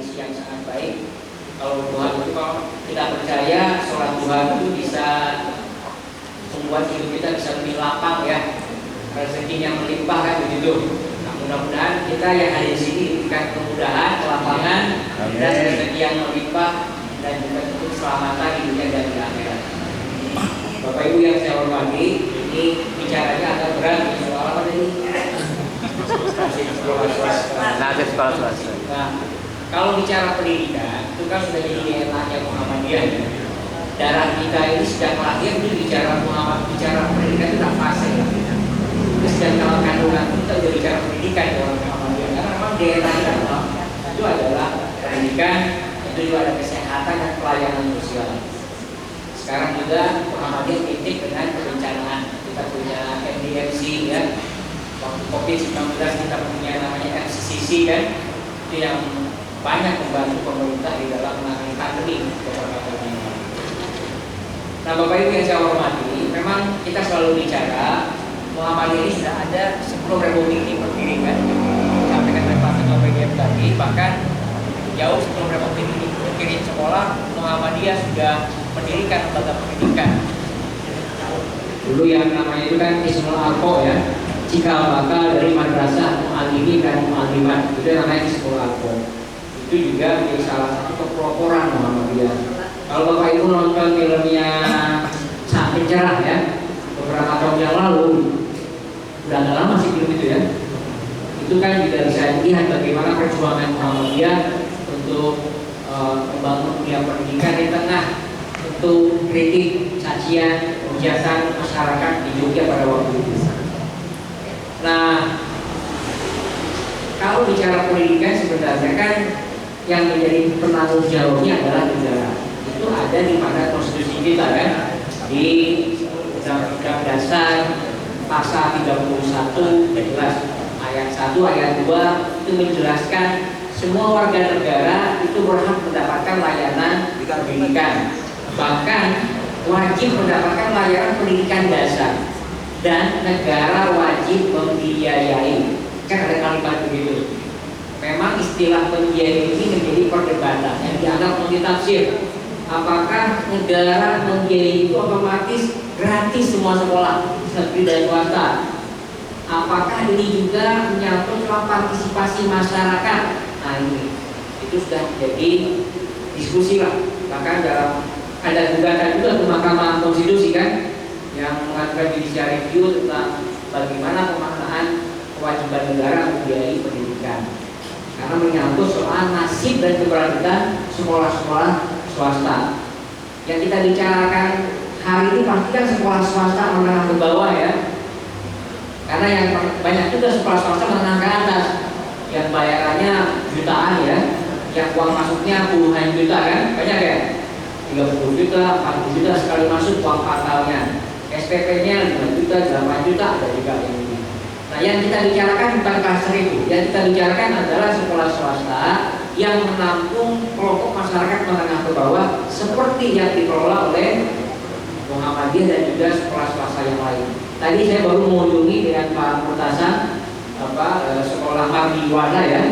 tradisi yang sangat baik. Kalau Tuhan itu kalau tidak percaya, sholat Tuhan itu bisa membuat hidup kita bisa lebih lapang ya, rezekinya melimpah kan begitu. Nah, mudah-mudahan kita yang ada di sini diberikan kemudahan, kelapangan, dan rezeki yang melimpah, dan juga untuk keselamatan di dunia dan di akhirat. Bapak Ibu yang saya hormati, ini bicaranya agak berat soal apa tadi? Nasib sekolah swasta. Nah, kalau bicara pendidikan, itu kan sudah jadi DNA-nya Muhammadiyah. Darah kita ini sejak lahir itu bicara pendidikan itu tidak fase. Sejak dalam kandungan kita sudah bicara pendidikan di orang Muhammadiyah. Karena memang DNA-nya itu adalah pendidikan, itu juga ada kesehatan dan pelayanan sosial. Sekarang juga Muhammadiyah titik dengan perencanaan. Kita punya MDMC ya. Waktu COVID-19 kita punya namanya MCCC kan, itu yang banyak membantu pemerintah di dalam menangani pandemi beberapa tahun yang lalu. Nah, Bapak Ibu yang saya hormati, memang kita selalu bicara Muhammadiyah ini sudah ada sebelum Republik ini berdiri kan, disampaikan oleh Pak Ketua PGM tadi, bahkan jauh sebelum Republik ini berdiri sekolah, Muhammadiyah sudah mendirikan lembaga pendidikan. Dulu yang namanya itu kan Ismul Arko ya, cikal bakal dari madrasah mu'allimin dan mu'allimat, itu namanya Ismul Arko. Itu juga menjadi salah satu kepeloporan Muhammadiyah. Kalau Bapak Ibu nonton filmnya Sang Pencerah ya, beberapa tahun yang lalu, udah nggak lama sih film itu ya. Itu kan juga bisa dilihat bagaimana perjuangan Muhammadiyah untuk membangun dunia pendidikan di tengah tentu kritik, cacian, hujatan masyarakat di Jogja pada waktu itu. Nah, kalau bicara pendidikan sebenarnya kan yang menjadi penanggung jawabnya adalah negara. Itu ada di pada konstitusi kita kan, di Undang-Undang Dasar pasal 31 jelas ayat 1 ayat 2 itu menjelaskan semua warga negara itu berhak mendapatkan layanan pendidikan. Bahkan wajib mendapatkan layanan pendidikan dasar dan negara wajib membiayai. Kan ada kalimat begitu. Memang istilah membiayai ini menjadi perdebatan yang dianggap multitafsir. Apakah negara membiayai itu otomatis gratis semua sekolah negeri dan swasta? Apakah ini juga menyangkut partisipasi masyarakat? Nah ini itu sudah jadi diskusi lah. Bahkan dalam ada gugatan juga ke Mahkamah Konstitusi kan yang mengajukan judicial review tentang bagaimana pemaknaan kewajiban negara membiayai pendidikan. Karena menyangkut soal nasib dan keberlanjutan sekolah-sekolah swasta. Yang kita bicarakan hari ini pasti kan sekolah swasta menengah ke bawah ya. Karena yang banyak juga sekolah swasta menengah ke atas, yang bayarannya jutaan ya, yang uang masuknya puluhan juta kan, banyak ya, 30 juta, 40 juta sekali masuk uang fatalnya, SPP-nya 5 juta, 8 juta ada juga ini. Nah, yang kita bicarakan bukan klaster itu, yang kita bicarakan adalah sekolah swasta yang menampung kelompok masyarakat menengah ke bawah seperti yang dikelola oleh Muhammadiyah dan juga sekolah swasta yang lain. Tadi saya baru mengunjungi dengan Pak Murtaza sekolah Mardiwana ya.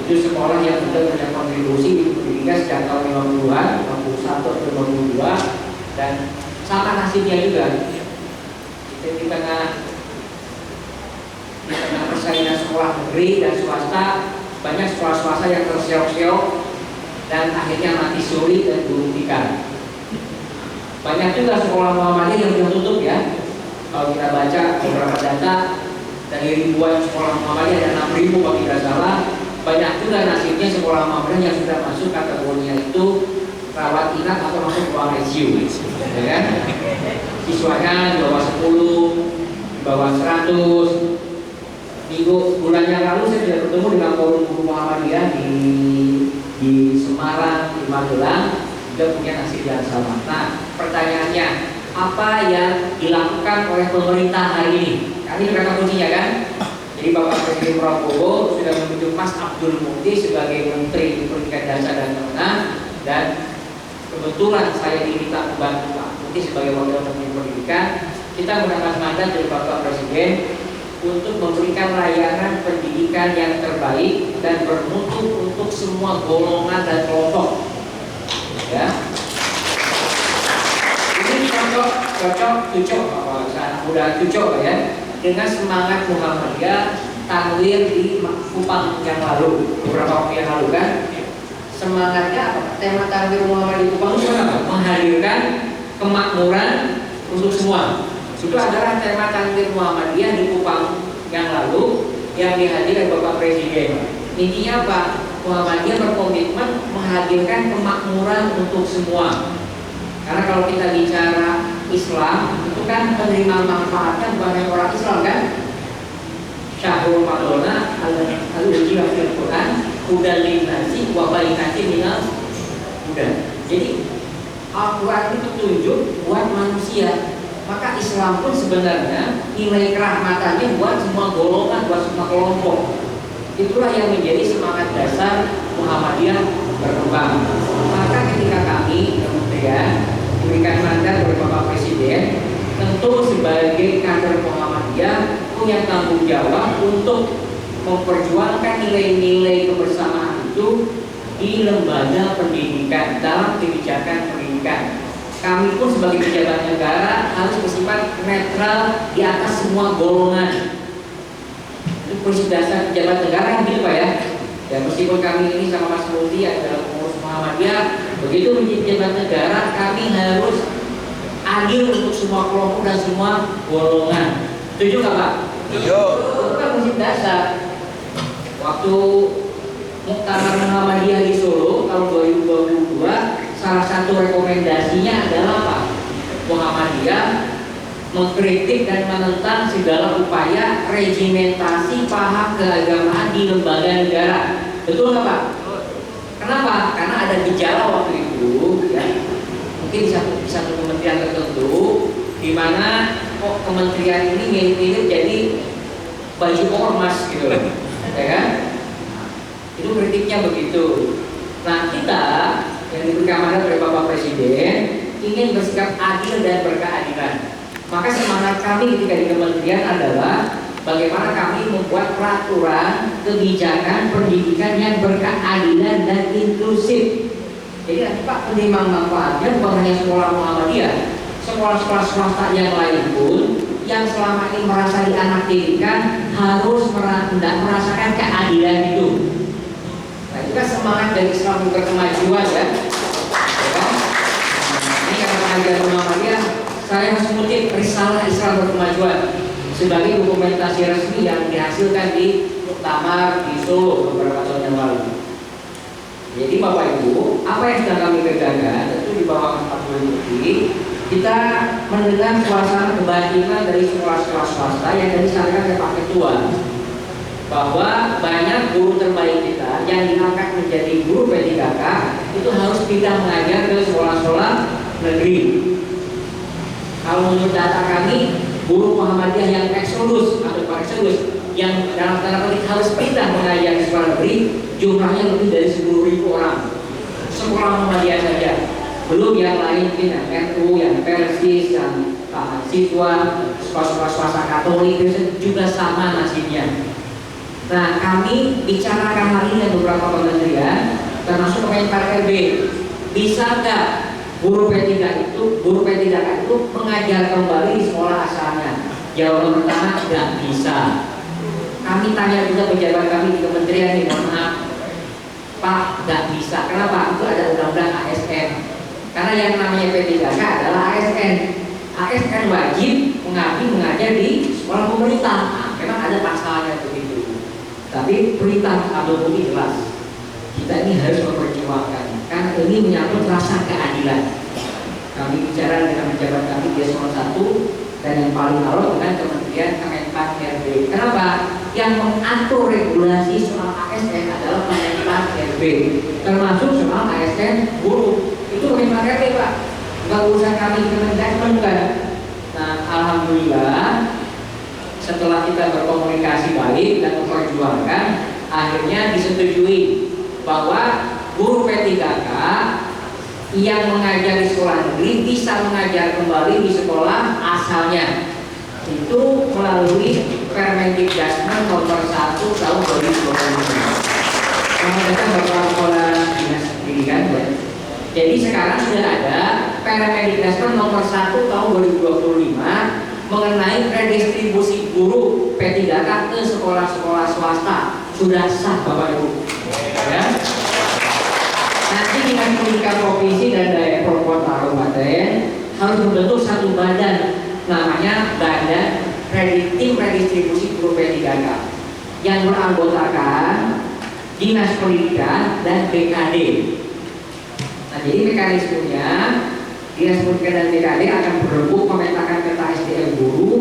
Itu sekolah yang sudah punya kontribusi di pendidikan sejak tahun 50-an, 51 atau 52 dan sama nasibnya juga. Di tengah persaingan sekolah negeri dan swasta, banyak sekolah swasta yang terseok-seok dan akhirnya mati suri dan gulung tikar. Banyak juga sekolah Muhammadiyah yang sudah tutup ya. Kalau kita baca beberapa data dari ribuan sekolah Muhammadiyah ada 6.000 kalau tidak salah. Banyak juga nasibnya sekolah Muhammadiyah yang sudah masuk kategorinya itu rawat inap atau masuk ruang ICU, ya kan? Siswanya di bawah 10, di bawah 100. Bulan yang lalu saya sudah bertemu dengan forum guru Muhammadiyah di Semarang, di Magelang, juga punya nasib yang sama. Nah, pertanyaannya, apa yang dilakukan oleh pemerintah hari ini? Ini kata kuncinya kan? Jadi Bapak Presiden Prabowo sudah menunjuk Mas Abdul Mukti sebagai Menteri Pendidikan Dasar dan Menengah, dan kebetulan saya diminta membantu Pak Mukti sebagai Wakil Menteri Pendidikan. Kita mendapat mandat dari Bapak Presiden untuk memberikan layanan pendidikan yang terbaik dan bermutu untuk semua golongan dan kelompok. Ya, ini cocok kalau saya mudah cocok ya dengan semangat Muhammadiyah tanwir di Kupang yang lalu, beberapa waktu yang lalu kan. Semangatnya apa? Tema tanwir Muhammadiyah di Kupang itu apa? Menghadirkan kemakmuran untuk semua. Itu adalah tema tanwir Muhammadiyah di Kupang yang lalu yang dihadiri Bapak Presiden. Intinya apa? Muhammadiyah berkomitmen menghadirkan kemakmuran untuk semua. Karena kalau kita bicara Islam itu kan penerima manfaatnya bukan hanya orang Islam kan? Syahrul Ramadana al-Ujiyah fil Quran hudan linnasi wa bayyinatin minal huda. Jadi Al-Quran itu petunjuk buat manusia. Maka Islam pun sebenarnya nilai kerahmatannya buat semua golongan, buat semua kelompok. Itulah yang menjadi semangat dasar Muhammadiyah berkembang. Maka ketika kami kemudian diberikan mandat oleh Bapak Presiden, tentu sebagai kader Muhammadiyah punya tanggung jawab untuk memperjuangkan nilai-nilai kebersamaan itu di lembaga pendidikan dalam kebijakan pendidikan. Kami pun sebagai pejabat negara harus bersifat netral di atas semua golongan. Itu prinsip dasar pejabat negara yang gitu Pak ya. Dan meskipun kami ini sama Mas Multi adalah pengurus Muhammadiyah, begitu menjadi pejabat negara kami harus adil untuk semua kelompok dan semua golongan. Setuju nggak Pak? Setuju. Itu kan prinsip dasar. Waktu Muktamar Muhammadiyah di Solo tahun 2022, salah satu rekomendasinya adalah apa? Muhammadiyah mengkritik dan menentang segala upaya regimentasi paham keagamaan di lembaga negara. Betul nggak Pak? Kenapa? Karena ada gejala waktu itu, ya, mungkin di satu kementerian tertentu, di mana kok kementerian ini mirip-mirip jadi baju ormas gitu, ya kan? Itu kritiknya begitu. Nah kita yang diberikan mandat oleh Bapak Presiden ingin bersikap adil dan berkeadilan. Maka semangat kami ketika di kementerian adalah bagaimana kami membuat peraturan kebijakan pendidikan yang berkeadilan dan inklusif. Jadi nanti Pak penerima manfaatnya bukan hanya sekolah Muhammadiyah, sekolah-sekolah swasta yang lain pun yang selama ini merasa dianaktirikan harus merasakan keadilan itu. Nah itu kan semangat dari Islam berkemajuan ya. Ini karena pengajian Muhammadiyah, saya harus mengutip risalah Islam berkemajuan sebagai dokumentasi resmi yang dihasilkan di Muktamar di Solo beberapa tahun yang lalu. Jadi Bapak Ibu, apa yang sedang kami kerjakan tentu di bawah 40 Multi, kita mendengar suasana kebatinan dari sekolah-sekolah swasta yang disampaikan oleh Pak Ketua, bahwa banyak guru terbaik kita yang diangkat menjadi guru P3K itu harus pindah mengajar ke sekolah-sekolah negeri. Kalau menurut data kami, guru Muhammadiyah yang eksodus atau eksodus yang dalam tanda petik harus pindah mengajar di sekolah negeri jumlahnya lebih dari 10.000 orang. Sekolah Muhammadiyah saja, belum yang lain mungkin yang NU, yang Persis, yang mahasiswa, sekolah-sekolah swasta Katolik juga sama nasibnya. Nah, kami bicarakan hal ini dengan beberapa kementerian, termasuk Kemenpan RB. Bisa nggak guru P3K itu mengajar kembali di sekolah asalnya? Jawaban pertama, nggak bisa. Kami tanya juga pejabat kami di kementerian ini, mohon maaf, Pak, nggak bisa. Kenapa? Itu ada undang-undang ASN. Karena yang namanya P3K adalah ASN. ASN wajib mengabdi mengajar di sekolah pemerintah. Nah, memang ada pasalnya begitu. Tapi perintah atau bukti jelas. Kita ini harus memperjuangkan karena ini menyangkut rasa keadilan. Kami bicara dengan pejabat kami di eselon 1 dan yang paling awal dengan Kementerian Kemenpan RB. Kenapa? Yang mengatur regulasi soal ASN adalah Kemenpan RB, termasuk soal ASN guru. Itu Kemenpan RB Pak. Bukan urusan kami Kementerian bukan. Nah, alhamdulillah setelah kita berkomunikasi baik dan memperjuangkan, akhirnya disetujui bahwa guru P3K yang mengajar di sekolah negeri bisa mengajar kembali di sekolah asalnya. itu melalui Permendikbud nomor 1 tahun 2025. Mengadakan beberapa sekolah dinas pendidikan ya. Jadi sekarang sudah ada Permendikbud nomor 1 tahun 2025 mengenai redistribusi guru P3K ke sekolah-sekolah swasta. Sudah sah Bapak Ibu. Ya. Nanti Dinas Pendidikan Provinsi dan Daerah Kabupaten harus membentuk satu badan, namanya Badan Tim Redistribusi Guru P3K, yang beranggotakan Dinas Pendidikan dan BKD. Nah, jadi mekanismenya Dinas Pendidikan dan BKD akan berembuk memetakan peta SDM guru,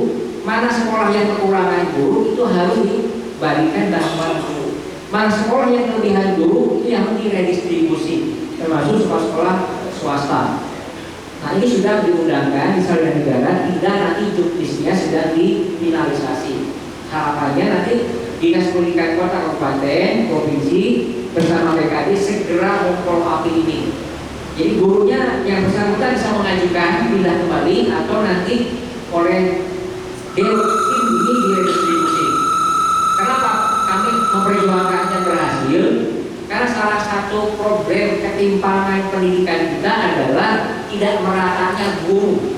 mana sekolah yang kekurangan guru itu harus dibagikan bantuan guru, mana sekolah yang kelebihan guru itu yang diredistribusi, termasuk sekolah-sekolah swasta. Nah, ini sudah diundangkan di Saudara Negara, tinggal nanti juknisnya sedang difinalisasi. Harapannya nanti Dinas Pendidikan Kota Kabupaten Provinsi bersama BKD segera memfollow up ini. Jadi gurunya yang bersangkutan bisa mengajukan pindah kembali atau nanti oleh tim ini diredistribusi. Kenapa kami memperjuangkannya berhasil? Karena salah satu problem ketimpangan pendidikan kita adalah tidak meratanya guru.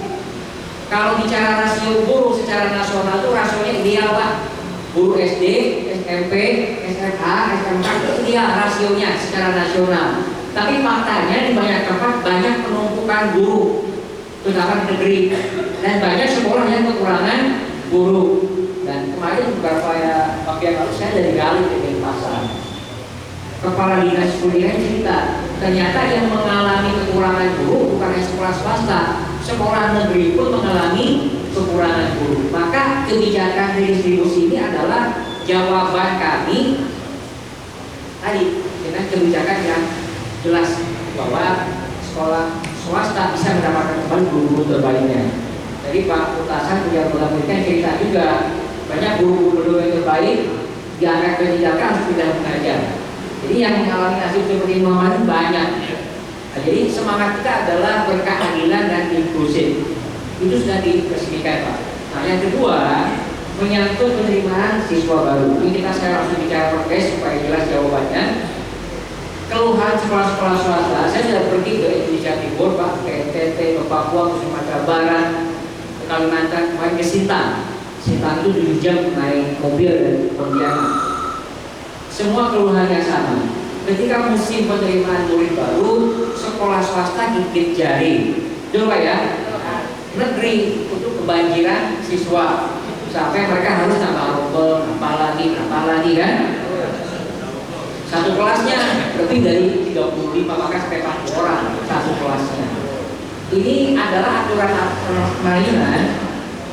Kalau bicara rasio guru secara nasional itu rasionya ideal Pak. Guru SD, SMP, SMA, SMK itu ideal rasionya secara nasional. Tapi faktanya di banyak tempat banyak penumpukan guru, terutama negeri, dan banyak sekolah yang kekurangan guru. Dan kemarin beberapa waktu yang lalu saya dari Gali di Denpasar, kepala dinas pendidikan cerita, ternyata yang mengalami kekurangan guru bukan hanya sekolah swasta, sekolah negeri pun mengalami kekurangan guru. Maka kebijakan redistribusi ini adalah jawaban kami tadi dengan kebijakan yang jelas bahwa sekolah swasta bisa mendapatkan kembali guru-guru terbaiknya. Jadi Pak Putasan punya pendidikan cerita juga, banyak guru-guru yang terbaik diangkat kebijakan harus pindah mengajar. Jadi yang mengalami nasib seperti Muhammad banyak. Nah, jadi semangat kita adalah berkeadilan dan inklusif. Itu sudah diresmikan Pak. Nah, yang kedua menyangkut penerimaan siswa baru. Ini saya langsung bicara prokes supaya jelas jawabannya. Keluhan sekolah-sekolah swasta, saya sudah pergi ke Indonesia Timur Pak, ke NTT, ke Papua, ke Sumatera Barat, ke Kalimantan, kemarin ke Sintang. Sintang itu 7 jam naik mobil dan Pontianak. Semua keluhannya sama. Ketika musim penerimaan murid baru, sekolah swasta gigit jari. Coba ya, negeri untuk kebanjiran siswa sampai mereka harus nambah rombel, nambah lagi kan? Satu kelasnya lebih dari 35 bahkan sampai 40 orang satu kelasnya. Ini adalah aturan mainan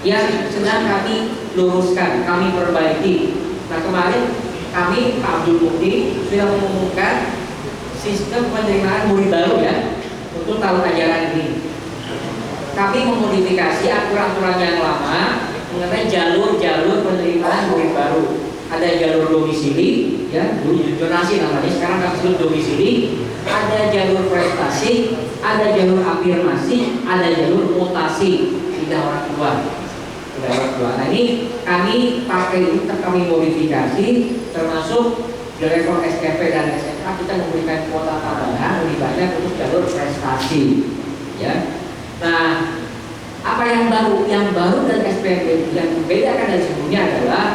yang sedang kami luruskan, kami perbaiki. Nah, kemarin kami Pak Abdul Mukti sudah mengumumkan sistem penerimaan murid baru ya untuk tahun ajaran ini. Kami memodifikasi aturan-aturan yang lama mengenai jalur-jalur penerimaan murid baru. Ada jalur domisili, ya, dulu zonasi namanya, sekarang kami sebut domisili. Ada jalur prestasi, ada jalur afirmasi, ada jalur mutasi, pindah orang tua. Nah, ini kami pakai itu, kami modifikasi, termasuk di level SKP dan SMA kita memberikan kuota tambahan lebih banyak untuk jalur prestasi, ya. Nah, apa yang baru? Yang baru dan SPM yang membedakan dari sebelumnya adalah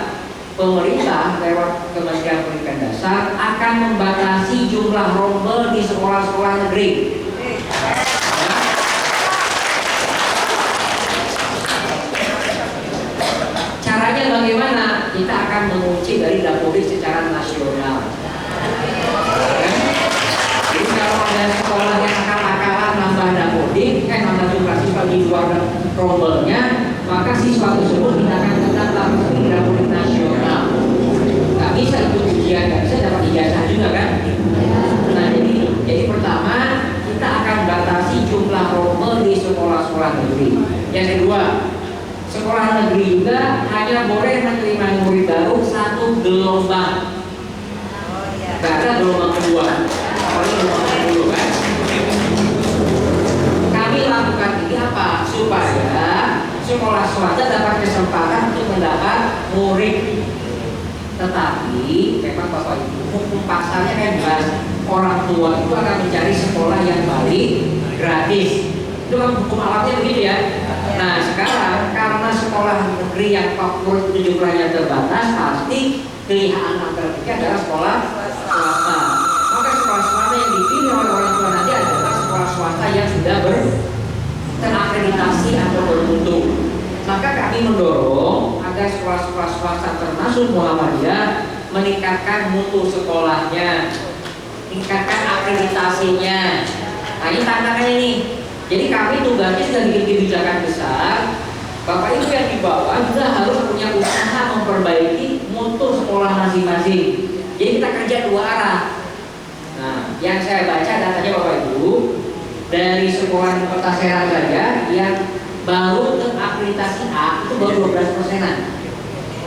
pemerintah lewat Kementerian Pendidikan Dasar akan membatasi jumlah rombel di sekolah-sekolah negeri. Caranya bagaimana? Kita akan mengunci dari Dapodik secara nasional. Jadi kalau ada sekolah yang akal-akalan nambah Dapodik, nambah jumlah siswa di luar rombelnya, maka siswa tersebut tidak akan tetap di Dapodik nasional. Nggak bisa ikut ujian, nggak bisa dapat ijazah juga kan? Nah, jadi pertama kita akan batasi jumlah rombel di sekolah-sekolah negeri. Yang kedua, sekolah negeri juga hanya boleh menerima murid baru satu gelombang. Nggak ada gelombang kedua. Apalagi gelombang kedua kan? Kami lakukan ini apa? Supaya sekolah swasta dapat kesempatan itu akan mencari sekolah yang baik, gratis. Itu kan hukum alamnya begitu ya. Nah sekarang karena sekolah negeri yang murid jumlahnya terbatas, pasti pilihan alternatifnya adalah sekolah swasta. Maka sekolah swasta yang dipilih oleh orang tua nanti adalah sekolah swasta yang sudah terakreditasi atau bermutu. Maka kami mendorong agar sekolah-sekolah swasta termasuk Muhammadiyah meningkatkan mutu sekolahnya, meningkatkan akreditasinya. Nah ini tantangan ini. Jadi kami tugasnya sudah bikin kebijakan besar. Bapak Ibu yang di bawah juga harus punya usaha memperbaiki mutu sekolah masing-masing. Jadi kita kerja dua arah. Nah, yang saya baca datanya Bapak Ibu dari sekolah di Kota Serang saja yang baru terakreditasi A itu baru 12%-an.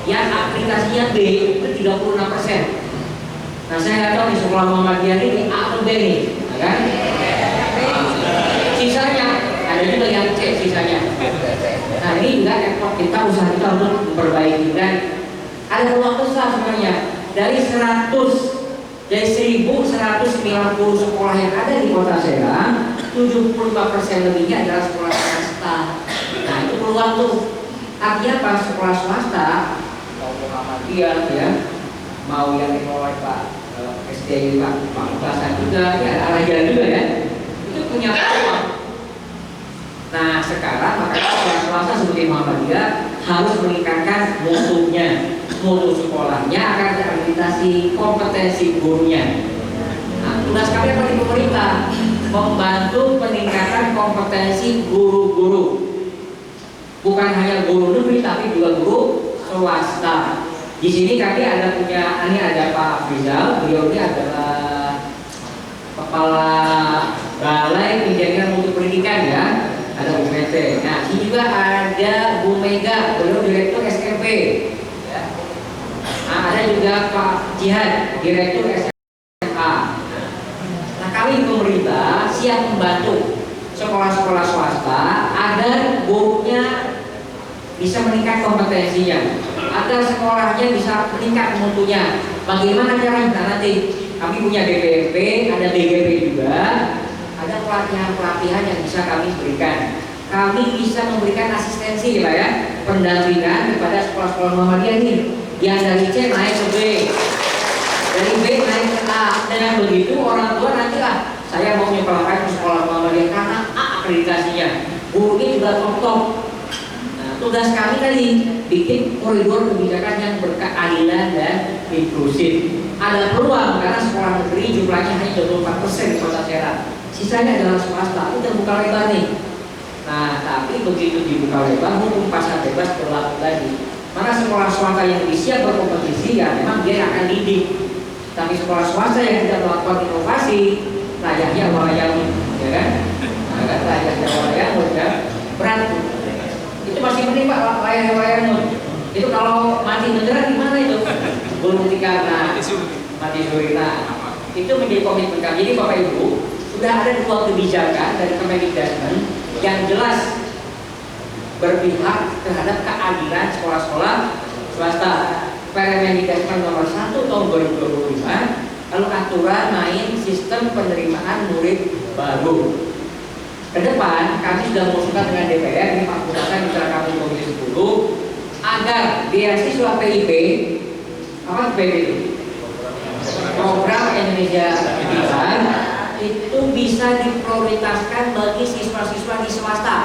Yang akreditasinya B itu 36%. Nah, saya nggak tahu di sekolah Muhammadiyah ini A atau B nih, kan? Sisanya ada juga yang C sisanya. Nah ini juga effort kita, usaha kita untuk memperbaiki, dan ada peluang besar sebenarnya dari 1190 sekolah yang ada di Kota Serang, 75% lebihnya adalah sekolah swasta. Nah itu peluang tuh. Artinya pas sekolah swasta mau Muhammadiyah ya, mau yang dikelola Pak SDI Pak Basan juga ya, arah jalan juga ya, itu punya peluang. Nah sekarang makanya sekolah swasta seperti Muhammadiyah harus meningkatkan mutunya, mutu sekolahnya akan terakreditasi, kompetensi gurunya. Nah tugas kami apa di pemerintah? Membantu peningkatan kompetensi guru-guru, bukan hanya guru negeri tapi juga guru swasta. Di sini kami ada punya, ini ada Pak Rizal, beliau ini adalah Kepala Balai Penjaringan Mutu Pendidikan ya. Ada Bu PT. Nah, ini juga ada Bu Mega, beliau Direktur SMP. Nah, ada juga Pak Jihad, Direktur SMA. Nah, kami pemerintah siap membantu sekolah-sekolah swasta agar gurunya bisa meningkat kompetensinya, agar sekolahnya bisa meningkat mutunya. Bagaimana caranya? Nah, nanti kami punya DPP, ada DGP juga. Ada pelatihan-pelatihan yang bisa kami berikan. Kami bisa memberikan asistensi ya, pendampingan kepada sekolah-sekolah Muhammadiyah ini. Yang dari C naik ke B, dari B naik ke A. Dengan begitu orang tua nanti lah, saya mau menyekolahkan ke sekolah Muhammadiyah karena A akreditasinya, gurunya juga top. Nah, tugas kami tadi bikin koridor kebijakan yang berkeadilan dan inklusif. Ada peluang karena sekolah negeri jumlahnya hanya 24% di Kota Serang. Sisanya adalah swasta, itu terbuka lebar nih. Nah, tapi begitu dibuka lebar, hukum pasar bebas berlaku lagi. Mana sekolah swasta yang siap berkompetisi, ya memang dia akan didik. Tapi sekolah swasta yang tidak melakukan inovasi, layaknya wayang, ya kan? Nah, kan layaknya wayang, ya berat. Itu masih mending Pak, layaknya wayang. Itu kalau mati beneran gimana itu? Belum karena mati suri. Nah, itu menjadi komitmen kami. Jadi Bapak Ibu, sudah ada dua kebijakan dari Kemendikbud yang jelas berpihak terhadap keadilan sekolah-sekolah swasta. Permendikbud nomor 1 tahun 2025, lalu aturan main sistem penerimaan murid baru. Kedepan kami sudah mengusulkan dengan DPR, ini Pak Butasan mitra kami Komisi 10, agar beasiswa PIP, apa PIP itu? Program Indonesia Pintar itu bisa diprioritaskan bagi siswa-siswa di swasta.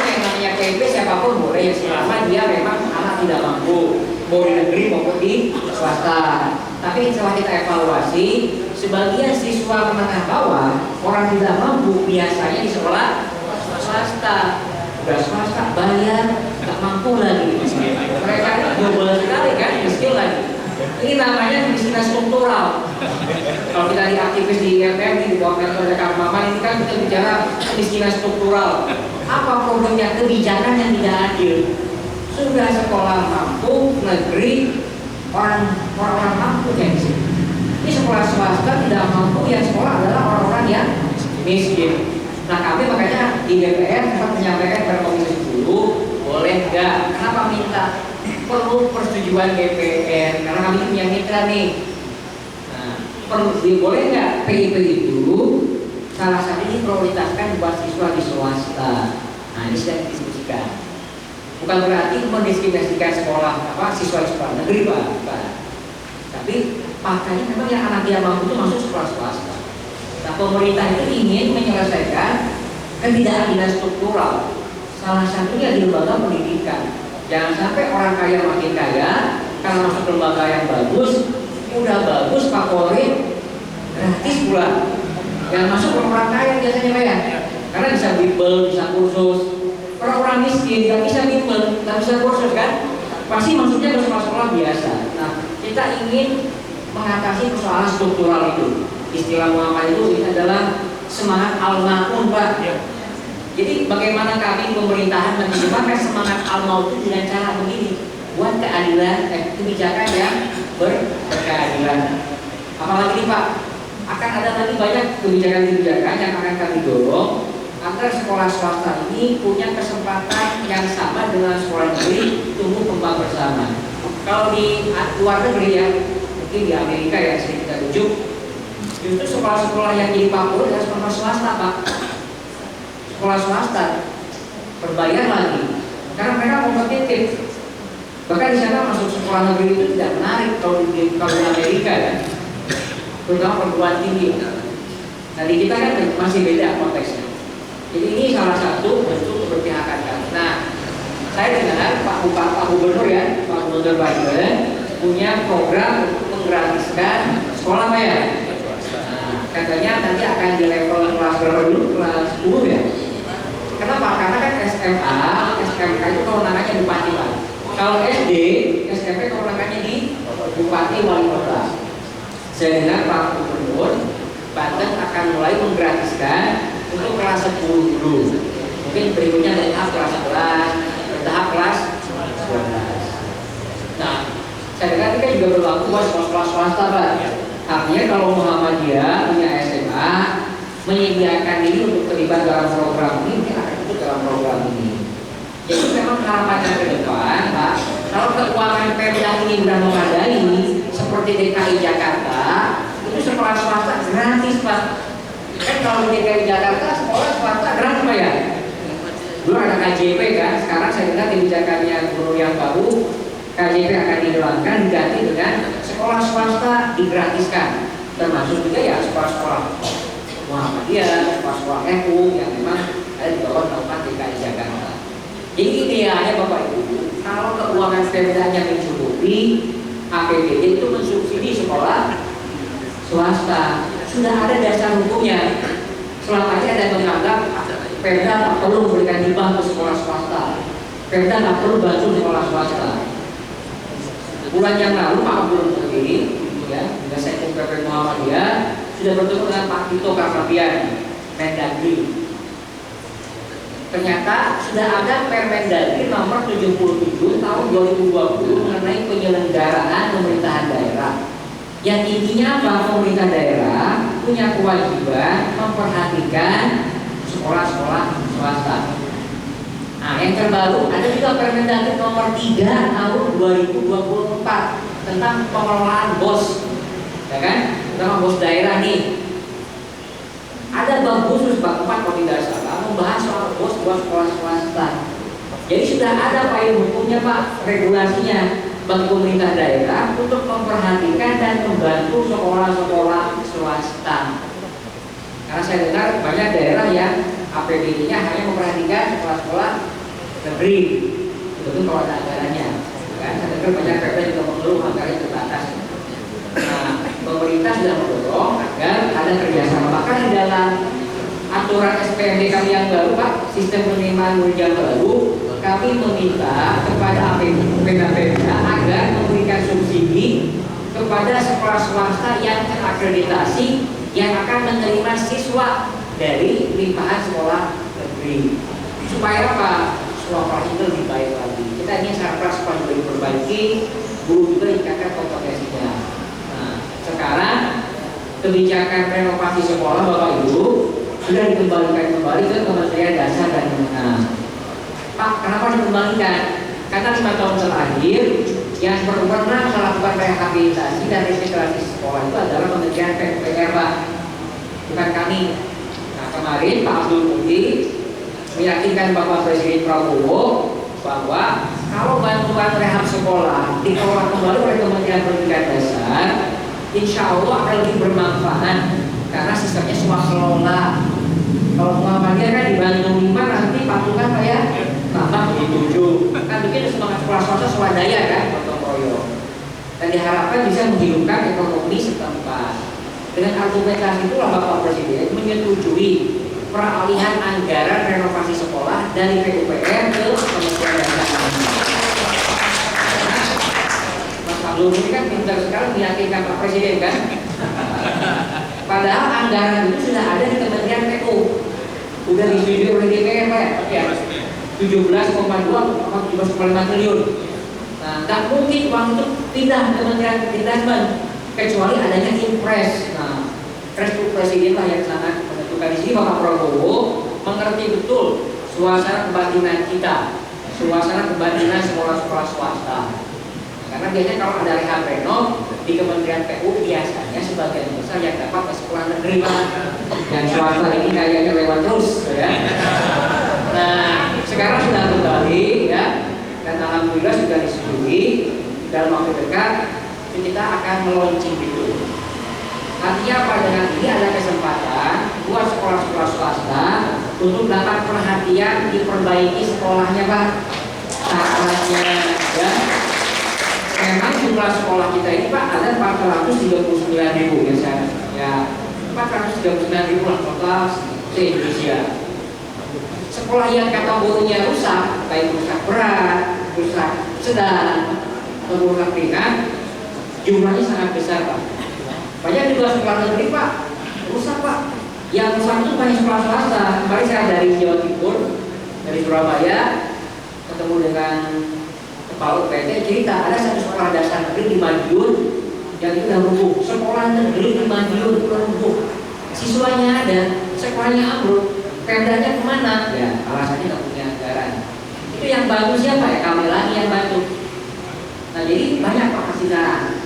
Yang namanya PIP siapapun boleh, ya selama dia memang anak tidak mampu, mau di negeri maupun di swasta. Tapi setelah kita evaluasi, sebagian siswa menengah bawah, orang tidak mampu biasanya di sekolah swasta. Udah swasta bayar, nggak mampu lagi. Mereka double sekali kan, miskin lagi. Ini namanya kemiskinan struktural. Kalau kita lihat aktivis di IMM di bawah metode Kang Maman, ini kan kita bicara kemiskinan struktural. Apa problemnya? Kebijakan yang tidak adil. Sudah sekolah mampu negeri, orang-orang mampu yang di sini. Ini sekolah swasta tidak mampu, yang sekolah adalah orang-orang yang miskin. Nah kami makanya di DPR sempat menyampaikan kepada Komisi 10, boleh nggak? Kenapa minta? Perlu persetujuan DPR, karena kami punya mitra nih boleh nggak PIP itu salah satu diprioritaskan buat siswa di swasta. Nah ini sedang didiskusikan. Bukan berarti mendiskriminasikan siswa sekolah negeri Pak, bukan. Tapi faktanya memang yang anak dia mampu itu masuk sekolah swasta. Nah pemerintah itu ingin menyelesaikan ketidakadilan struktural. Salah satunya di lembaga pendidikan. Jangan sampai orang kaya makin kaya karena masuk lembaga yang bagus, udah bagus favorit gratis pula. Yang masuk orang kaya biasanya Pak ya, karena bisa bimbel, bisa kursus. Orang-orang miskin nggak bisa bimbel, nggak bisa kursus kan, pasti masuknya ke sekolah-sekolah biasa. Nah kita ingin mengatasi persoalan struktural itu. Istilah Muhammad itu adalah semangat al-ma'un Pak. Jadi bagaimana kami pemerintahan menerjemahkan semangat al-ma'un itu dengan cara begini, buat keadilan, kebijakan yang berkeadilan. Apalagi nih Pak, akan ada nanti banyak kebijakan-kebijakan yang akan kami dorong agar sekolah swasta ini punya kesempatan yang sama dengan sekolah negeri tumbuh kembang bersama. Kalau di luar negeri ya, mungkin di Amerika ya sering kita rujuk, justru sekolah-sekolah yang jadi favorit adalah sekolah swasta Pak. Sekolah swasta berbayar lagi, karena mereka kompetitif. Bahkan di sana masuk sekolah negeri itu tidak menarik kalau di Amerika ya, terutama perguruan tinggi. Nah di kita kan masih beda konteksnya. Jadi ini salah satu bentuk keberpihakan kami. Nah, saya dengar Pak Gubernur ya, Pak Gubernur Banten punya program untuk menggratiskan sekolah Pak ya. Nah, katanya nanti akan di level kelas berapa dulu? Kelas 10 ya. Kenapa? Karena kan SMA, SMK itu kewenangannya bupati Pak. Kalau SD, SMP kewenangannya di bupati wali kota. Saya dengar Pak Gubernur Banten akan mulai menggratiskan untuk kelas 10 dulu. Mungkin berikutnya dari tahap kelas 11, tahap kelas 12. Nah, saya dengar ini kan juga berlaku buat sekolah swasta Pak. Artinya kalau Muhammadiyah punya SMA menyediakan diri untuk terlibat dalam program ini, mungkin akan ikut dalam program ini. Jadi memang harapannya ke depan Pak, kalau keuangan Pemda ini sudah memadai seperti DKI Jakarta, itu sekolah swasta gratis Pak. Kan kalau di DKI Jakarta sekolah swasta gratis Pak ya. Dulu ada KJP kan, sekarang saya dengar kebijakannya gubernur yang baru, KJP akan dihilangkan diganti dengan sekolah swasta digratiskan, termasuk juga ya sekolah-sekolah Muhammadiyah, sekolah-sekolah FU yang memang ada di bawah naungan DKI Jakarta. Jadi idealnya Bapak Ibu, kalau keuangan Pemdanya mencukupi, APBD itu mensubsidi sekolah swasta. Sudah ada dasar hukumnya. Selama ini ada yang menganggap Pemda tak perlu memberikan hibah ke sekolah swasta, Pemda tak perlu bantu sekolah swasta. Bulan yang lalu Pak Gubernur sendiri ya, dengan Sekjen PP Muhammadiyah sudah bertemu dengan Pak Tito Karnavian, Mendagri. Ternyata sudah ada Permendagri nomor 77 tahun 2020 mengenai penyelenggaraan pemerintahan daerah. Yang intinya bahwa pemerintah daerah punya kewajiban memperhatikan sekolah-sekolah swasta. Nah, yang terbaru ada juga Permendagri nomor 3 tahun 2024 tentang pengelolaan BOS, ya kan? Tentang BOS daerah nih. Ada bab khusus bab 4 kalau tidak salah membahas soal BOS buat sekolah swasta. Jadi sudah ada payung hukumnya Pak, regulasinya bagi pemerintah daerah untuk memperhatikan dan membantu sekolah-sekolah swasta. Karena saya dengar banyak daerah yang APBD-nya hanya memperhatikan sekolah-sekolah negeri, betul kalau ada anggarannya. Kan saya dengar banyak daerah juga mengeluh anggarannya terbatas. Nah, pemerintah sudah mendorong agar ada kerjasama. Bahkan di dalam aturan SPMD kami yang baru Pak, sistem penerimaan murid yang baru, kami meminta kepada Pemda agar memberikan subsidi kepada sekolah swasta yang terakreditasi yang akan menerima siswa dari limpahan sekolah negeri. Supaya apa? Sekolah itu lebih baik lagi. Kita ingin sekolah supaya lebih diperbaiki, guru juga ditingkatkan kompetensinya. Nah, sekarang kebijakan renovasi sekolah Bapak Ibu sudah dikembalikan kembali ke Kementerian Dasar dan Menengah. Pak, kenapa dikembalikan? Karena 5 tahun terakhir Yang berwenang melakukan rehabilitasi dan registrasi sekolah itu adalah Kementerian PUPR, Pak, bukan kami. Nah, kemarin Pak Abdul Muti meyakinkan Bapak Presiden Prabowo bahwa kalau bantuan rehab sekolah dikelola kembali oleh Kementerian Pendidikan Dasar, insya Allah akan lebih bermanfaat karena sistemnya swakelola. Kalau Muhammadiyah kan dibantu 5, nanti patungan kayak tambah jadi 7. Kan begitu semangat sekolah swasta swadaya kan, gotong royong. Dan diharapkan bisa menghidupkan ekonomi setempat. Dengan argumentasi itulah Bapak Presiden menyetujui peralihan anggaran renovasi sekolah dari PUPR ke Kementerian Dasar. Mas Abdul ini kan pintar sekali meyakinkan Pak Presiden kan. Padahal anggaran itu sudah ada di Kementerian PU, udah disetujui oleh DPR, Pak ya, 17,2 triliun. Nah, nggak mungkin uang itu pindah ke Kementerian Investment kecuali adanya impres. Nah, Restu Presiden lah yang sangat menentukan. Di sini Bapak Prabowo mengerti betul suasana kebatinan kita, suasana kebatinan sekolah-sekolah swasta. Karena biasanya kalau ada rehab renov di Kementerian PU biasanya sebagian besar yang dapat ke sekolah negeri, Pak. Dan swasta ini kayaknya lewat terus, ya. Nah, sekarang sudah kembali, ya, dan alhamdulillah sudah disetujui dalam waktu dekat kita akan meluncing itu. Artinya apa? Dengan ini ada kesempatan buat sekolah-sekolah swasta untuk dapat perhatian diperbaiki sekolahnya, Pak. Caranya, ya. Memang jumlah sekolah kita ini, Pak, ada 439.000 ya, 439.000 lah total se-Indonesia. Sekolah yang kategorinya rusak, baik rusak berat, rusak sedang, atau rusak ringan, jumlahnya sangat besar, Pak. Banyak juga sekolah negeri, Pak, rusak, Pak. Yang rusak itu banyak sekolah swasta. Kemarin saya dari Jawa Timur, dari Surabaya, ketemu dengan kepala PT, cerita ada satu sekolah dasar negeri di Madiun yang itu udah rubuh. Sekolah negeri di Madiun itu rubuh. Siswanya ada, sekolahnya ambruk. Pemdanya kemana? Ya, alasannya nggak punya anggaran. Itu yang bantu siapa ya? Kami lagi yang bantu. Nah, jadi banyak Pak kasih saran.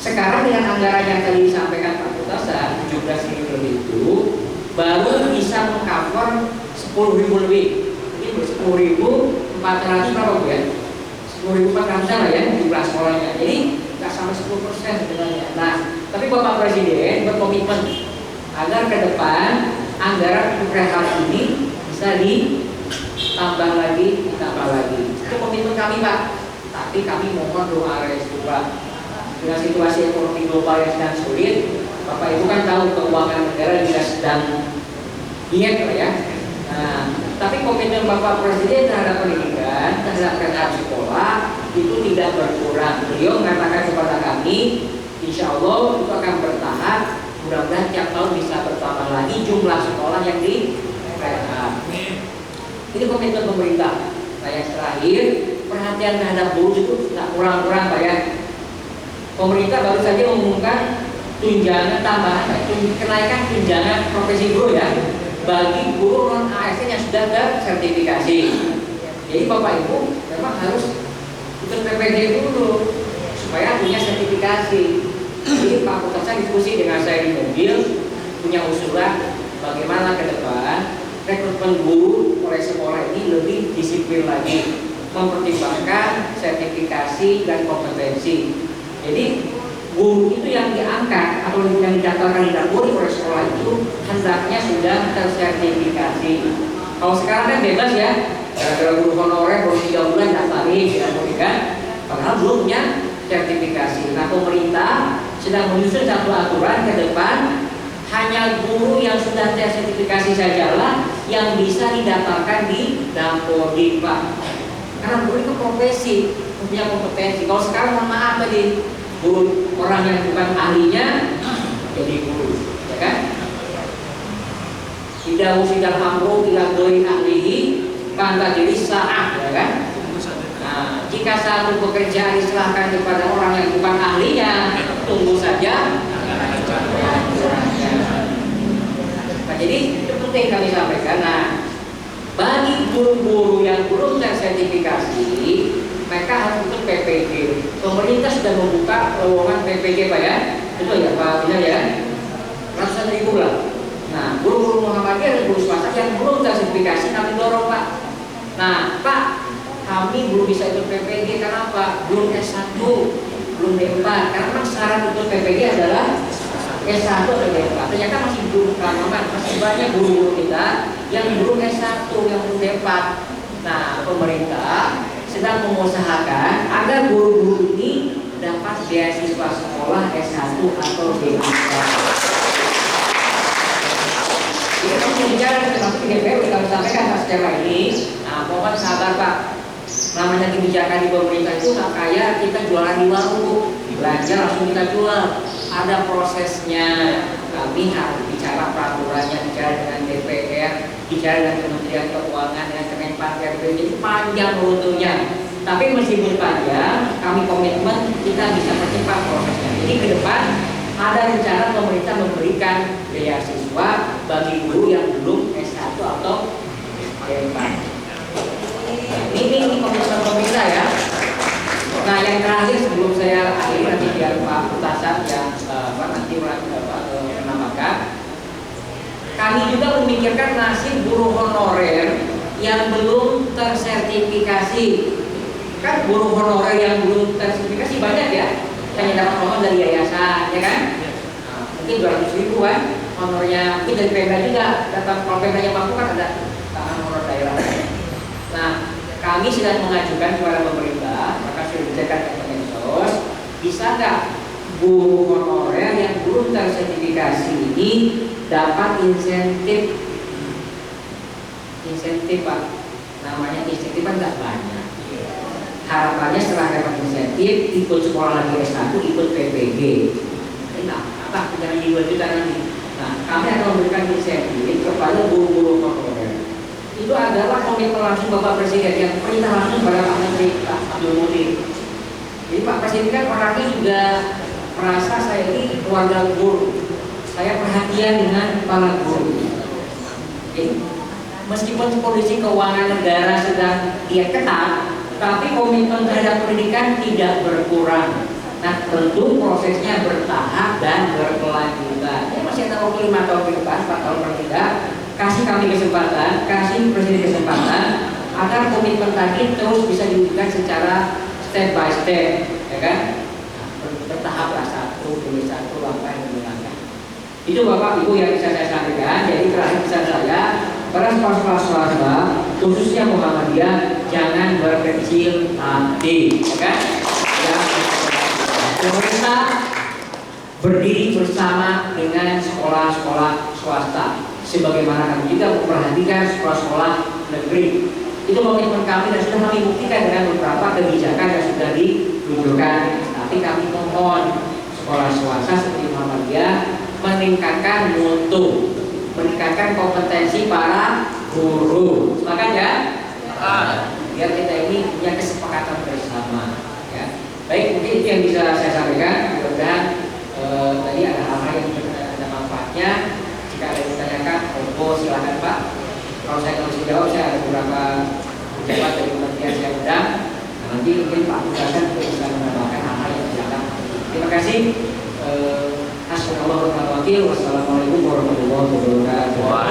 Sekarang dengan anggaran yang tadi disampaikan Pak Putasa 17 triliun lebih itu baru bisa mengcover 10.000 lebih. Ini 10.400 berapa Bu ya? 10.400 lah ya jumlah sekolahnya. Jadi nggak sampai 10% sebenarnya. Nah, tapi Bapak Presiden berkomitmen agar ke depan anggaran untuk rehab ini bisa ditambah lagi. Itu komitmen kami, Pak. Tapi kami mohon doa restu, Pak. Dengan situasi ekonomi global yang sedang sulit, Bapak Ibu kan tahu keuangan negara juga sedang diet lah ya. Nah, tapi komitmen Bapak Presiden terhadap pendidikan, terhadap rehab sekolah itu tidak berkurang. Beliau mengatakan kepada kami, insya Allah itu akan bertahap. Mudah-mudahan tiap tahun bisa bertambah lagi jumlah sekolah yang di rehab. Ini komitmen pemerintah. Nah, yang terakhir, perhatian terhadap buruh itu nggak kurang-kurang, Pak ya. Pemerintah baru saja mengumumkan tunjangan tambahan, kenaikan tunjangan profesi guru ya bagi guru non ASN yang sudah tersertifikasi. Jadi Bapak Ibu memang harus ikut PPD dulu supaya punya sertifikasi. Jadi Pak Putasa diskusi dengan saya di mobil, punya usulan bagaimana ke depan rekrutmen guru oleh sekolah ini lebih disiplin lagi, mempertimbangkan sertifikasi dan kompetensi. Jadi guru itu yang diangkat atau yang didaftarkan di Dapuri oleh sekolah itu hendaknya sudah tersertifikasi. Kalau sekarang kan bebas ya, gara-gara guru honorer baru 3 bulan daftarin di Dapuri kan, padahal belum punya sertifikasi. Nah, pemerintah sedang menyusun satu aturan ke depan, hanya guru yang sudah tersertifikasi sajalah yang bisa didaftarkan di Dapuri, Pak. Karena guru itu profesi, punya kompetensi. Kalau sekarang mohon maaf tadi, guru orang yang bukan ahlinya jadi guru, ya kan? Tidak usidal amru ila doi ahlihi kanta diri sa'ah, ya kan? Nah, jika satu pekerjaan diserahkan kepada orang yang bukan ahlinya, tunggu saja. Nah, jadi itu penting kami sampaikan. Nah, bagi guru-guru yang belum tersertifikasi, mereka harus ikut PPG. Pemerintah sudah membuka lowongan PPG Pak ya, betul ya Pak Bina ya, ratusan ribu lah. Nah, guru-guru Muhammadiyah dan guru swasta yang belum tersertifikasi kami dorong Pak. Nah Pak, kami belum bisa ikut PPG karena apa? Belum S1, belum D4. Karena syarat untuk PPG adalah S1 atau D4. Ternyata masih belum kelamaan, masih banyak guru-guru kita yang belum S1, yang belum D4. Nah, pemerintah sedang mengusahakan agar guru-guru ini dapat beasiswa sekolah S1 atau D4. Kita harus bicara termasuk di DPR kita sampaikan Pak secara ini. Nah, mohon sabar Pak. Namanya kebijakan di pemerintah itu nggak kayak kita jualan di warung, belanja langsung kita jual. Ada prosesnya. Kami harus bicara peraturannya, bicara dengan DPR, bicara dengan Kementerian Keuangan, dengan Kemenpan RB, jadi panjang runtunya. Tapi meskipun panjang, kami komitmen kita bisa percepat prosesnya. Jadi ke depan ada rencana pemerintah memberikan beasiswa bagi guru yang belum S1 atau D4. Ini komitmen pemerintah ya. Nah yang terakhir sebelum saya akhiri nanti biar Pak Putasan yang nanti menambahkan, kami juga memikirkan nasib guru honorer yang belum tersertifikasi. Kan guru honorer yang belum tersertifikasi banyak ya, yang dapat honor dari yayasan, ya kan? Nah, mungkin 200.000 kan honornya, mungkin dari Pemda juga dapat. Kalau Pemda yang mampu kan ada tangan honor daerah. Nah, kami sedang mengajukan kepada pemerintah, maka sudah dijelaskan ke Kemensos, bisa nggak guru honorer yang belum tersertifikasi ini dapat insentif Pak, namanya insentif kan nggak banyak. Harapannya setelah dapat insentif ikut sekolah lagi S1, ikut PPG. Nah, apa jangan di 2 juta nanti. Nah, kami akan memberikan insentif kepada guru-guru honorer. Itu adalah komitmen langsung Bapak Presiden yang perintah langsung pada Pak Menteri Pak Abdul Muti. Jadi Pak Presiden kan orangnya juga merasa saya ini keluarga guru, saya perhatian dengan kepala guru. Jadi meskipun kondisi keuangan negara sedang dia ketat, tapi komitmen terhadap pendidikan tidak berkurang. Nah tentu prosesnya bertahap dan berkelanjutan. Ya, masih ada waktu 5 tahun ke depan, 4 tahun per tidak. Kasih kami kesempatan, kasih Presiden kesempatan agar komitmen tadi terus bisa diwujudkan secara step by step, ya kan? Bertahap lah, satu demi satu, langkah demi langkah. Itu Bapak Ibu yang bisa saya sampaikan. Jadi terakhir pesan saya pada sekolah swasta, khususnya Muhammadiyah, jangan berkecil hati, ya kan? Ya, pemerintah berdiri bersama dengan sekolah-sekolah swasta. Sebagaimana kami juga memperhatikan sekolah-sekolah negeri. Itu komitmen kami dan sudah kami buktikan dengan beberapa kebijakan yang sudah ditunjukkan. Tapi kami mohon sekolah swasta seperti Muhammadiyah meningkatkan mutu, meningkatkan kompetensi para guru. Sepakat ya? Biar kita ini punya kesepakatan bersama. Ya. Baik, mungkin itu yang bisa saya sampaikan. Mudah-mudahan tadi ada hal-hal yang ada manfaatnya. Jika ada yang ditanyakan, silakan Pak. Kalau saya nggak bisa jawab, saya ada beberapa pejabat dari kementerian saya undang. Nah, nanti mungkin Pak Putasan bisa menambahkan hal-hal yang ditanyakan. Terima kasih. Assalamualaikum warahmatullahi wabarakatuh. Wassalamualaikum warahmatullahi wabarakatuh.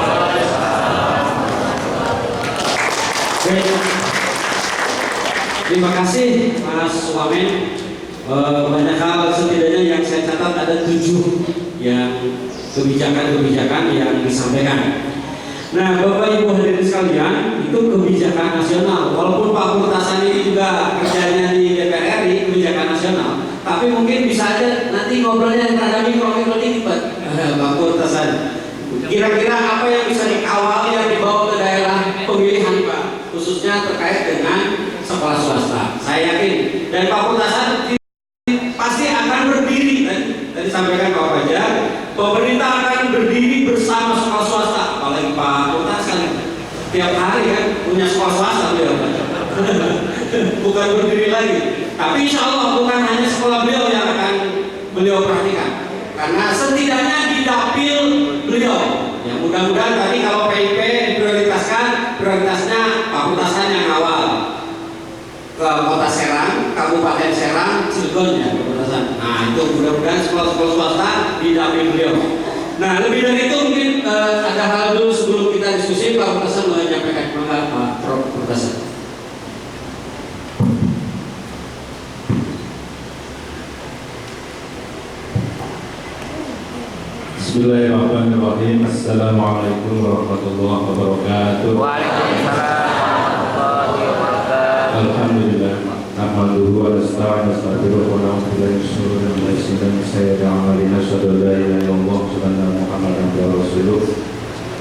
Terima kasih Mas Wamen. Banyak hal setidaknya yang saya catat ada 7 yang kebijakan-kebijakan yang disampaikan. Nah, Bapak Ibu hadirin sekalian, itu kebijakan nasional. Walaupun Pak Purtasan ini juga kerjanya di DPR RI, kebijakan nasional, tapi mungkin bisa aja nanti ngobrolnya yang terhadap mikro ini Pak Purtasan. Kira-kira apa yang bisa dikawal yang dibawa ke daerah pemilihan Pak, khususnya terkait dengan sekolah swasta. Saya yakin dan Pak Purtasan pasti akan berdiri, tadi sampaikan Pak Fajar, pemerintah akan berdiri bersama sekolah swasta. Apalagi Pak Purtasan tiap hari kan punya sekolah swasta beliau, bukan berdiri lagi. Tapi insya Allah bukan hanya sekolah beliau yang akan beliau perhatikan, karena setidaknya di dapil beliau. Ya mudah-mudahan tadi kalau PIP diprioritaskan, prioritasnya Pak Purtasan yang awal ke Kota Serang. Kabupaten Serang, Cilegon ya, nah itu mudah-mudahan sekolah-sekolah swasta didampingi beliau. Nah lebih dari itu mungkin ada hal dulu sebelum kita diskusi, Pak Profesor mau menyampaikan Pak Profesor. Bismillahirrahmanirrahim. Assalamualaikum warahmatullahi wabarakatuh. Waalaikumsalam warahmatullahi wabarakatuh. Alhamdulillah. Nahmaduhu wa nasta'inuhu wa na'udzu billahi min shururi anfusina wa min sayyiati a'malina. Asyhadu an la ilaha illallah wa asyhadu anna Muhammadan abduhu wa rasuluh.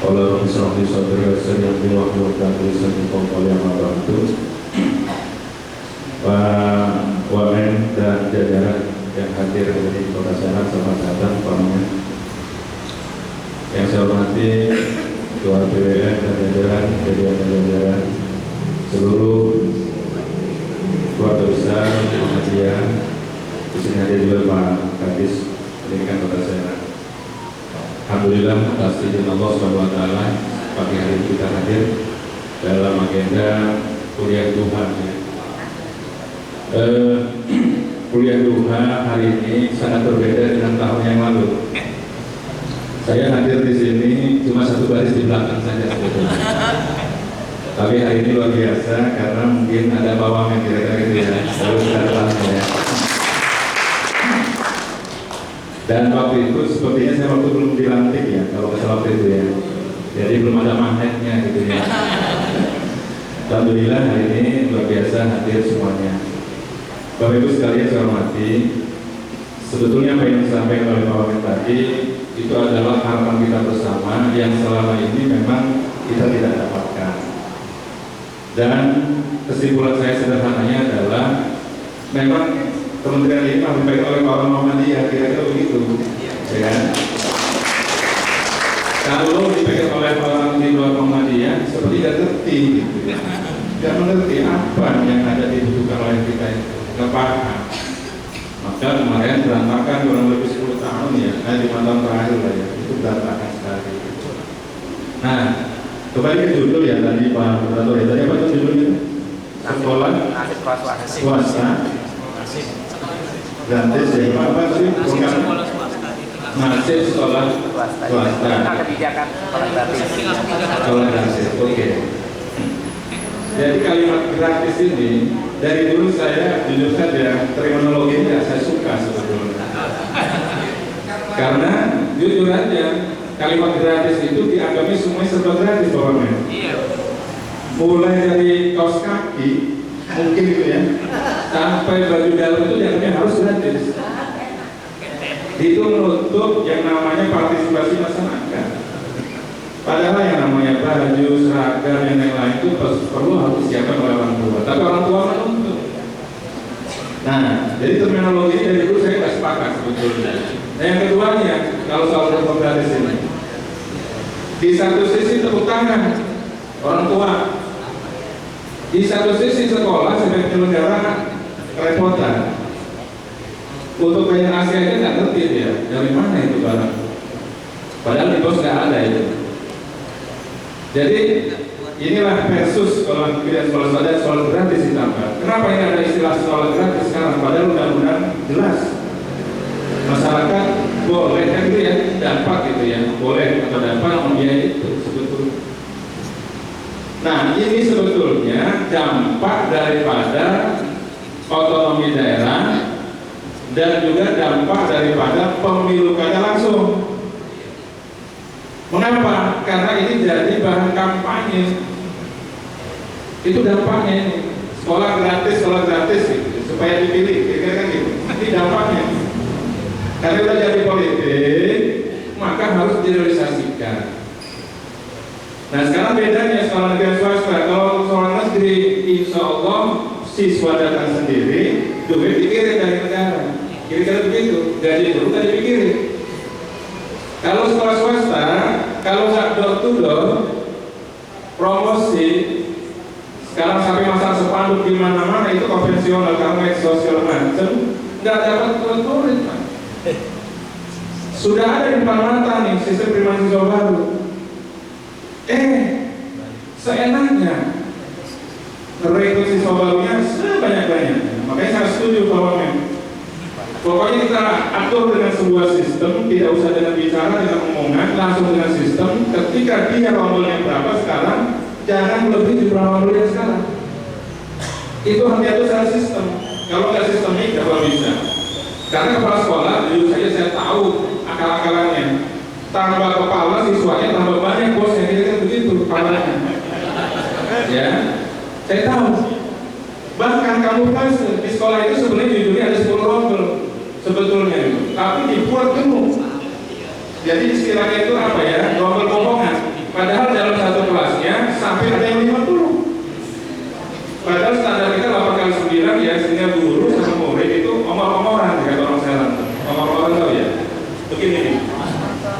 Qala rabbi shrah li sadri wa yassir li amri wahlul 'uqdatam min lisani yafqahu qawli. Amma ba'du. Pak Wamen dan jajaran yang hadir di Kota Serang, selamat datang pamannya. Yang saya hormati Ketua PWN dan jajaran seluruh keluarga besar Muhammadiyah, di sini ada juga Pak Kadis Pendidikan Kota Serang. Alhamdulillah atas izin Allah SWT pagi hari ini kita hadir dalam agenda kuliah duha. Kuliah duha hari ini sangat berbeda dengan tahun yang lalu. Saya hadir di sini cuma satu baris di belakang saja sebetulnya. Tapi hari ini luar biasa karena mungkin ada bawang yang kira-kira gitu ya. Lalu sudah ya. Dan waktu itu sepertinya saya waktu belum dilantik ya, kalau nggak salah waktu itu ya. Jadi belum ada magnetnya gitu ya. Alhamdulillah hari ini luar biasa hadir semuanya. Bapak Ibu sekalian saya hormati, sebetulnya apa yang disampaikan oleh Pak Wamen tadi itu adalah harapan kita bersama yang selama ini memang kita tidak dapatkan. Dan kesimpulan saya sederhananya adalah memang kementerian ini dipegang oleh orang Muhammadiyah, kira-kira begitu, ya kan? Kalau dipegang oleh orang di luar Muhammadiyah, seperti tidak ngerti, gitu ya. Tidak mengerti apa yang ada dibutuhkan oleh kita itu, tidak paham. Maka kemarin berantakan kurang lebih 10 tahun ya, 5 tahun terakhir lah ya, itu berantakan sekali. Nah, kembali ke judul ya tadi Pak Moderator ya, tadi apa itu judulnya? Sekolah swasta gratis ya, apa sih? Bukan nasib sekolah swasta. Kebijakan sekolah gratis. Sekolah gratis, oke. Jadi kalimat gratis ini dari dulu saya jujur saja terminologinya saya suka sebetulnya. Karena jujur aja kalimat gratis itu dianggapnya semuanya serba gratis Bapak. Iya. Mulai dari kaos kaki mungkin gitu ya, sampai baju dalam itu dianggapnya harus gratis. Itu menutup yang namanya partisipasi masyarakat. Padahal yang namanya baju, seragam, yang lain itu perlu harus disiapkan oleh orang tua. Tapi orang tua menuntut. Nah, jadi terminologi dari dulu saya tidak sepakat sebetulnya. Nah, yang keduanya, kalau soal program gratis ini, di satu sisi tepuk tangan orang tua, di satu sisi sekolah sebagai penyelenggara kerepotan. Untuk bayar Asia ini nggak ngerti dia dari mana itu barang. Padahal di bos nggak ada itu. Jadi inilah versus kalau kita sekolah swasta sekolah gratis ditambah. Kenapa ini ada istilah sekolah gratis sekarang? Padahal undang-undang jelas masyarakat boleh kan itu ya dampak gitu ya, boleh atau dampak membiayai itu sebetulnya. Nah ini sebetulnya dampak daripada otonomi daerah dan juga dampak daripada pemilu kada langsung. Mengapa? Karena ini jadi bahan kampanye. Itu dampaknya ini. Sekolah gratis gitu, supaya dipilih, kira-kira kan gitu. Ini dampaknya. Karena udah jadi politik, maka harus direalisasikan. Nah sekarang bedanya sekolah negeri swasta. Kalau sekolah negeri, insya Allah siswa datang sendiri, duit dikirim dari negara. Kira-kira begitu. Gaji dulu tadi dikirim. Kalau sekolah swasta, kalau nggak door to door, promosi, sekarang sampai masa sepanduk di mana-mana itu konvensional, karena sosial macam, nggak dapat murid. Sudah ada di depan mata nih sistem penerimaan siswa baru. Seenaknya, rekrut siswa barunya sebanyak-banyaknya. Makanya saya setuju Pak Wamen. Pokoknya kita atur dengan sebuah sistem, tidak usah dengan bicara, dengan omongan, langsung dengan sistem. Ketika dia rombolnya berapa sekarang, jangan lebih di rombolnya sekarang. Itu hanya itu secara sistem. Kalau nggak sistemik, nggak bakal bisa. Karena kepala sekolah, dulu saja saya tahu akal-akalannya. Tambah kepala siswanya tambah banyak bos yang kira-kira begitu kepalanya. Ya, saya tahu. Bahkan kamu di sekolah itu sebenarnya judulnya ada 10 rombel sebetulnya itu, tapi dibuat penuh. Jadi istilahnya itu apa ya? Rombel bohongan. Padahal dalam satu kelasnya sampai ada yang 50. Padahal standar kita 8x9 ya, sehingga guru sama murid itu omor-omoran kata orang sekarang. Omor-omoran tahu ya? Begini nih,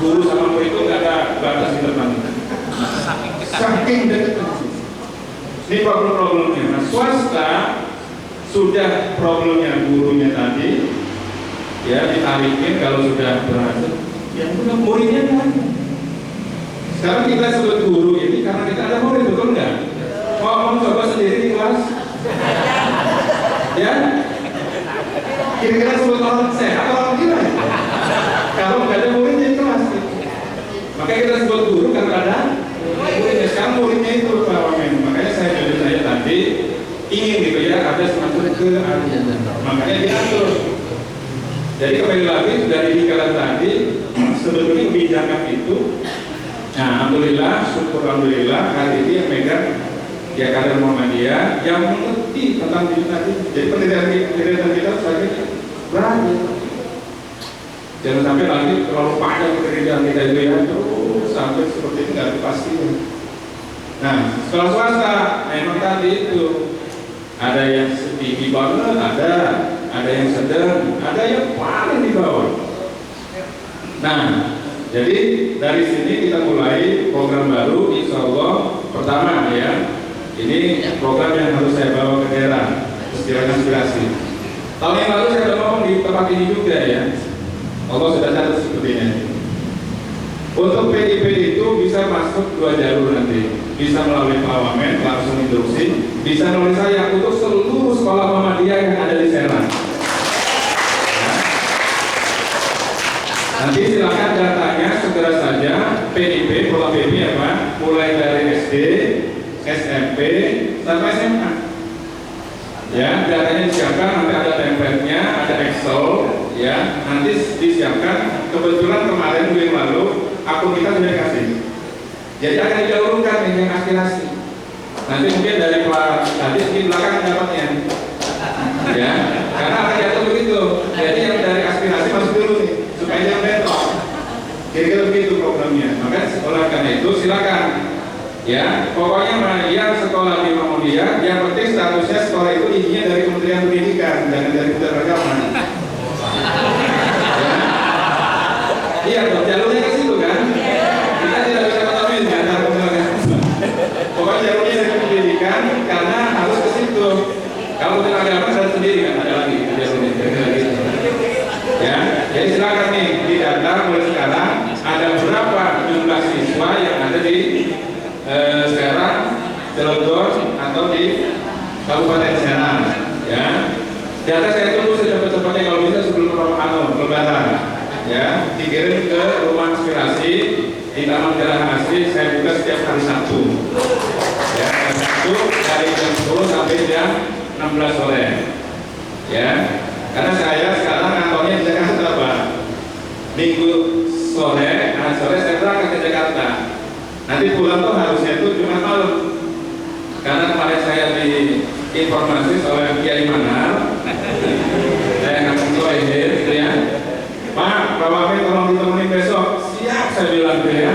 guru sama murid itu nggak ada batas di depan. Saking dekat. Ini problem-problemnya. Nah, swasta sudah problemnya gurunya tadi, ya ditarikin kalau sudah berhasil, yang sudah muridnya lagi. Sekarang kita sebut guru ini karena kita ada murid, betul nggak? Mau coba sendiri di kelas, ya? Kira-kira sebut orang sehat atau orang gila? Kalau nggak ada muridnya di kelas, makanya kita sebut guru karena ada muridnya. Sekarang muridnya itu Pak Wamen. Makanya saya tadi ingin gitu ya ada semacam keadilan. Makanya diatur. Jadi kembali lagi dari dikatakan tadi, sebetulnya kebijakan itu, nah alhamdulillah, syukur alhamdulillah hari ini yang megang ya kader Muhammadiyah yang mengerti tentang diri tadi. Jadi pendidikan kita sebagai berani. Jangan sampai lagi terlalu panjang pendidikan kita itu ya terus sampai seperti itu nggak dipastikan. Nah, sekolah swasta memang tadi itu ada yang tinggi banget, ada yang sedang, ada yang paling di bawah. Nah, jadi dari sini kita mulai program baru, insya Allah pertama ya, ini program yang harus saya bawa ke daerah, istilah inspirasi. Tahun yang lalu saya sudah ngomong di tempat ini juga ya, Allah sudah catat sepertinya. Untuk PIP itu bisa masuk 2 jalur nanti, bisa melalui Pak Wamen langsung instruksi, bisa melalui saya untuk seluruh sekolah Muhammadiyah yang ada di Serang. Nanti silakan datanya segera saja PIP, pola PIP apa? Mulai dari SD, SMP, sampai SMA. Ya, datanya disiapkan, nanti ada template-nya, ada Excel, ya, nanti disiapkan. Kebetulan kemarin minggu lalu akun kita sudah dikasih. Jadi akan didahulukan yang aspirasi. Nanti mungkin dari Pak tadi di belakang dapatnya. Ya, karena akan diatur begitu. Jadi yang dari aspirasi masuk dulu nih, supaya yang bentok. Kira-kira begitu programnya. Maka oleh karena itu silakan. Ya, pokoknya yang sekolah di Muhammadiyah, yang penting statusnya sekolah itu izinnya dari Kementerian Pendidikan, jangan dari Kementerian Agama. Iya dong, jalurnya ke situ kan? Kita tidak bisa ketahui ya, pokoknya jalurnya dari pendidikan karena harus ke situ. Kalau Kementerian Agama ada sendiri kan, ada lagi jalurnya. Ya, jadi silakan nih didata mulai sekarang ada berapa jumlah siswa yang ada di Serang, Cilegon atau di Kabupaten Serang. Ya, data saya tunggu secepat-cepatnya kalau bisa sebelum Lebaran. Ya, dikirim ke rumah inspirasi di Taman Jalan Asri. Saya buka setiap hari Sabtu. Ya, hari Sabtu dari jam 10 sampai jam 16 sore. Ya, karena saya sekarang kantornya di Jakarta, Pak. Minggu sore, hari sore saya berangkat ke Jakarta. Nanti pulang tuh harusnya itu Jumat malam. Karena kemarin saya diinformasi oleh Kiai Manar, saya akan mencoba gitu ya. Pak Wamen tolong ditemenin besok. Siap saya bilang gitu ya.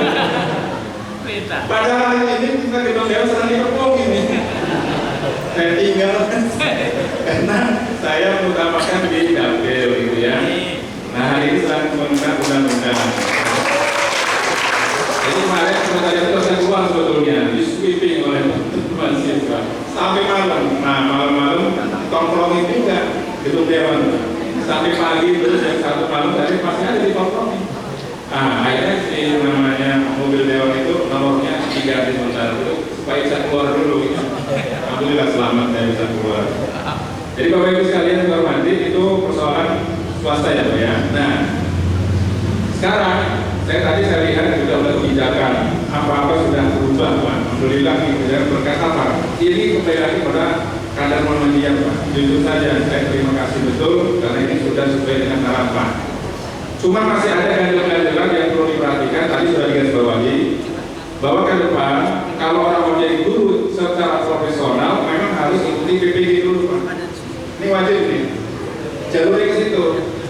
Padahal hari ini kita gedung Dewa sedang diperpongin nih. Saya tinggal karena saya mengutamakan di dapil gitu ya. Nah hari ini sedang menggunakan undang-undang. Jadi kemarin sebenarnya itu saya keluar sebetulnya di sweeping oleh teman siswa sampai malam. Nah malam-malam tongkrongin juga gedung Dewan sampai pagi terus yang 1 malam tadi masih ada di tongkrongin. Nah akhirnya si namanya mobil Dewan itu nomornya diganti sebentar itu supaya bisa keluar dulu. Alhamdulillah selamat saya bisa keluar. Jadi Bapak Ibu sekalian yang hormati, itu persoalan swasta ya Pak ya. Nah, sekarang saya lihat sudah ada kebijakan, apa-apa sudah berubah Pak. Alhamdulillah ya, berkat apa? Ini kembali lagi pada kadar Muhammadiyah Pak. Jujur saja, saya terima kasih betul karena ini sudah sesuai dengan harapan. Cuma masih ada ganjalan-ganjalan yang perlu diperhatikan. Tadi sudah digarisbawahi bahwa ke depan kalau orang mau jadi guru secara profesional memang harus ikuti PPG dulu Pak. Ini wajib nih. Jalurnya ke situ.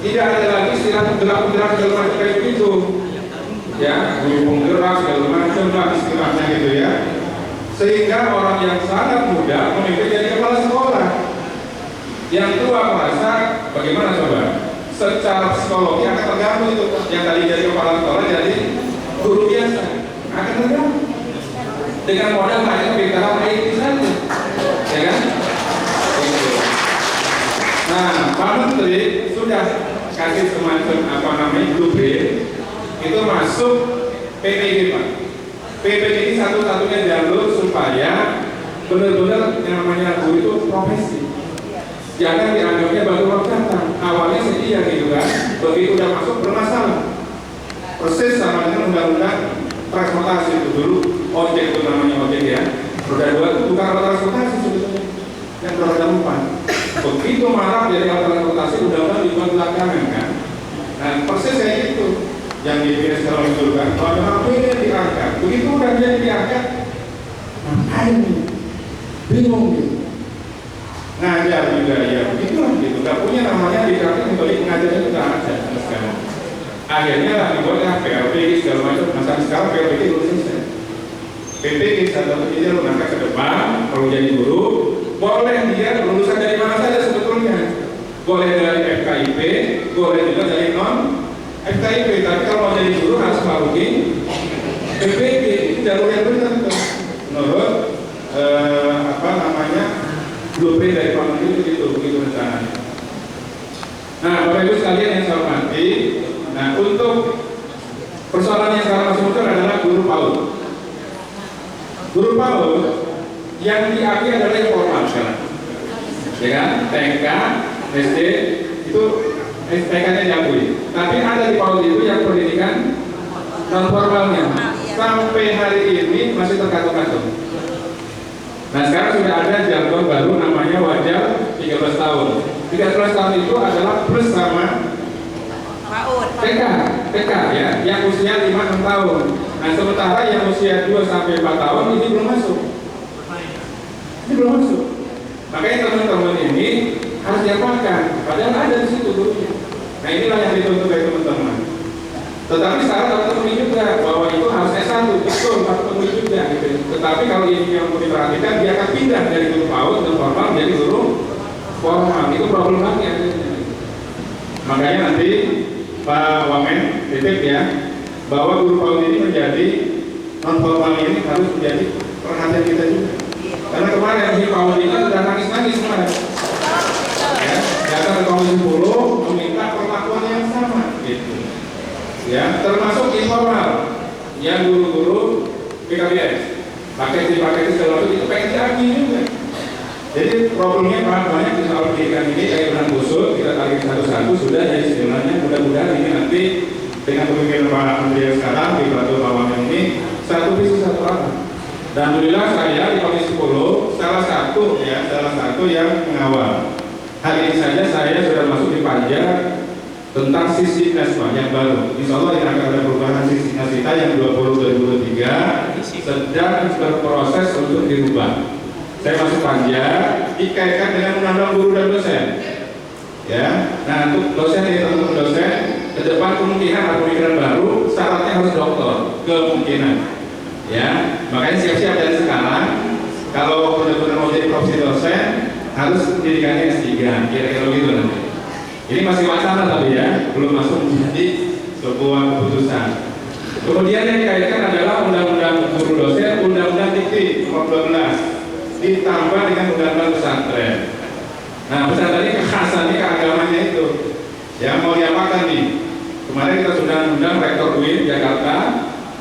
Tidak ada lagi istilah penggerak segala macam kayak begitu. Ya, guru penggerak segala macam lah istilahnya gitu ya. Sehingga orang yang sangat muda memimpin jadi kepala sekolah. Yang tua merasa bagaimana coba? Secara psikologi akan terganggu itu. Yang tadi jadi kepala sekolah jadi guru biasa akan terganggu. Dengan modal hanya pintaran IT saja, ya kan? Gitu. Nah, Pak Menteri sudah kasih semacam apa namanya blueprint itu masuk PPG Pak. PPG ini satu-satunya jalur supaya benar-benar yang namanya guru itu profesi. Jangan dianggapnya batu loncatan. Awalnya sedia gitu kan, begitu udah masuk bermasalah. Persis sama dengan undang-undang transportasi itu dulu, ojek itu namanya ojek ya. Roda 2 itu bukan alat transportasi sebetulnya, yang roda 4. Begitu marah jadi alat transportasi, undang-undang dibuat belakangan kan. Nah persis kayak gitu, yang dipilih sekarang itu kan. Kalau HP diangkat, begitu udah jadi diangkat, ngapain nih? Bingung gitu. Ngajar juga ya begitulah gitu, nggak punya namanya di praktik kembali pengajarnya juga ada sekarang. Akhirnya lah dibuatlah PLPG segala macam. Masa sekarang PLPG belum selesai. PPG satu tidak mengangkat ke depan kalau jadi guru boleh dia lulusan dari mana saja sebetulnya. Boleh dari FKIP, boleh juga dari non FKIP. Tapi kalau mau jadi guru harus melalui PPG. Itu jalur yang benar tuh. Menurut apa namanya blueprint dari Pak Menteri begitu rencananya. Nah, Bapak Ibu sekalian yang saya hormati, nah untuk persoalan yang sekarang masih muncul adalah guru PAUD. Guru PAUD yang diakui adalah yang formal sekarang, ya kan? TK, SD itu TK-nya diakui. Tapi ada di PAUD itu yang pendidikan non formalnya sampai hari ini masih terkatung-katung. Nah sekarang sudah ada jargon baru namanya wajar 13 tahun. 13 tahun itu adalah plus sama TK ya, yang usia 5-6 tahun. Nah sementara yang usia 2-4 tahun ini belum masuk. Ini belum masuk. Makanya teman-teman ini harus diapakan. Padahal ada di situ dulu. Nah inilah yang dituntut oleh teman-teman. Tetapi sekarang teman-teman juga bahwa itu harus S1, betul, teman-teman juga gitu. Tetapi kalau ini yang perlu diperhatikan, dia akan pindah dari guru PAUD dan formal menjadi guru formal. Itu problemnya. Makanya nanti Pak Wamen titip ya, bahwa guru PAUD ini menjadi non formal ini harus menjadi perhatian kita juga. Karena kemarin di PAUD itu sudah nangis-nangis kemarin. Ya, datang ke Komisi 10 meminta perlakuan yang sama, gitu. Ya, termasuk informal yang guru-guru PKBS pakai segala macam itu pengen diakui juga. Jadi problemnya banyak di soal pendidikan ini kayak benang busuk, kita tarik satu-satu sudah. Jadi sebenarnya mudah-mudahan ini nanti dengan pemimpinan Pak Menteri sekarang di Batu Pawaman ini satu visi satu arah. Dan alhamdulillah saya di Komisi 10 salah satu yang mengawal. Hari ini saja saya sudah masuk di panja tentang Sisdiknas yang baru. Insya Allah yang akan ada perubahan Sisdiknas kita yang 2023 sedang berproses untuk dirubah. Saya masuk panja dikaitkan dengan undang-undang guru dan dosen. Ya, nah untuk dosen ini teman-teman dosen ke depan kemungkinan ada pemikiran baru, syaratnya harus doktor kemungkinan. Ya, makanya siap-siap dari sekarang kalau benar-benar mau jadi profesi dosen harus pendidikannya S3, kira-kira gitu nanti. Ini masih wacana tapi ya, belum masuk menjadi sebuah keputusan. Kemudian yang dikaitkan adalah undang-undang guru dosen, undang-undang Dikti nomor 12 ditambah dengan undang-undang pesantren. Nah pesantren ini kekhasannya keagamannya itu, ya mau diapakan nih? Kemarin kita sudah undang Rektor UIN Jakarta,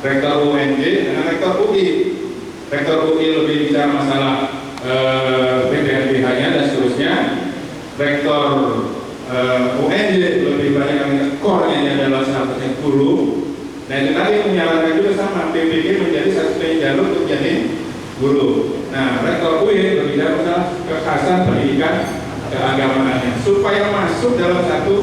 Rektor UNJ, dengan Rektor UI. Rektor UI lebih bicara masalah PPNBH-nya dan seterusnya. rektor UNJ lebih banyak yang core-nya adalah statusnya guru. Nah itu tadi menyarankan juga sama PPG menjadi satu-satunya jalur untuk jadi guru. Nah rektor UIN berbicara tentang kekhasan pendidikan keagamaannya supaya masuk dalam satu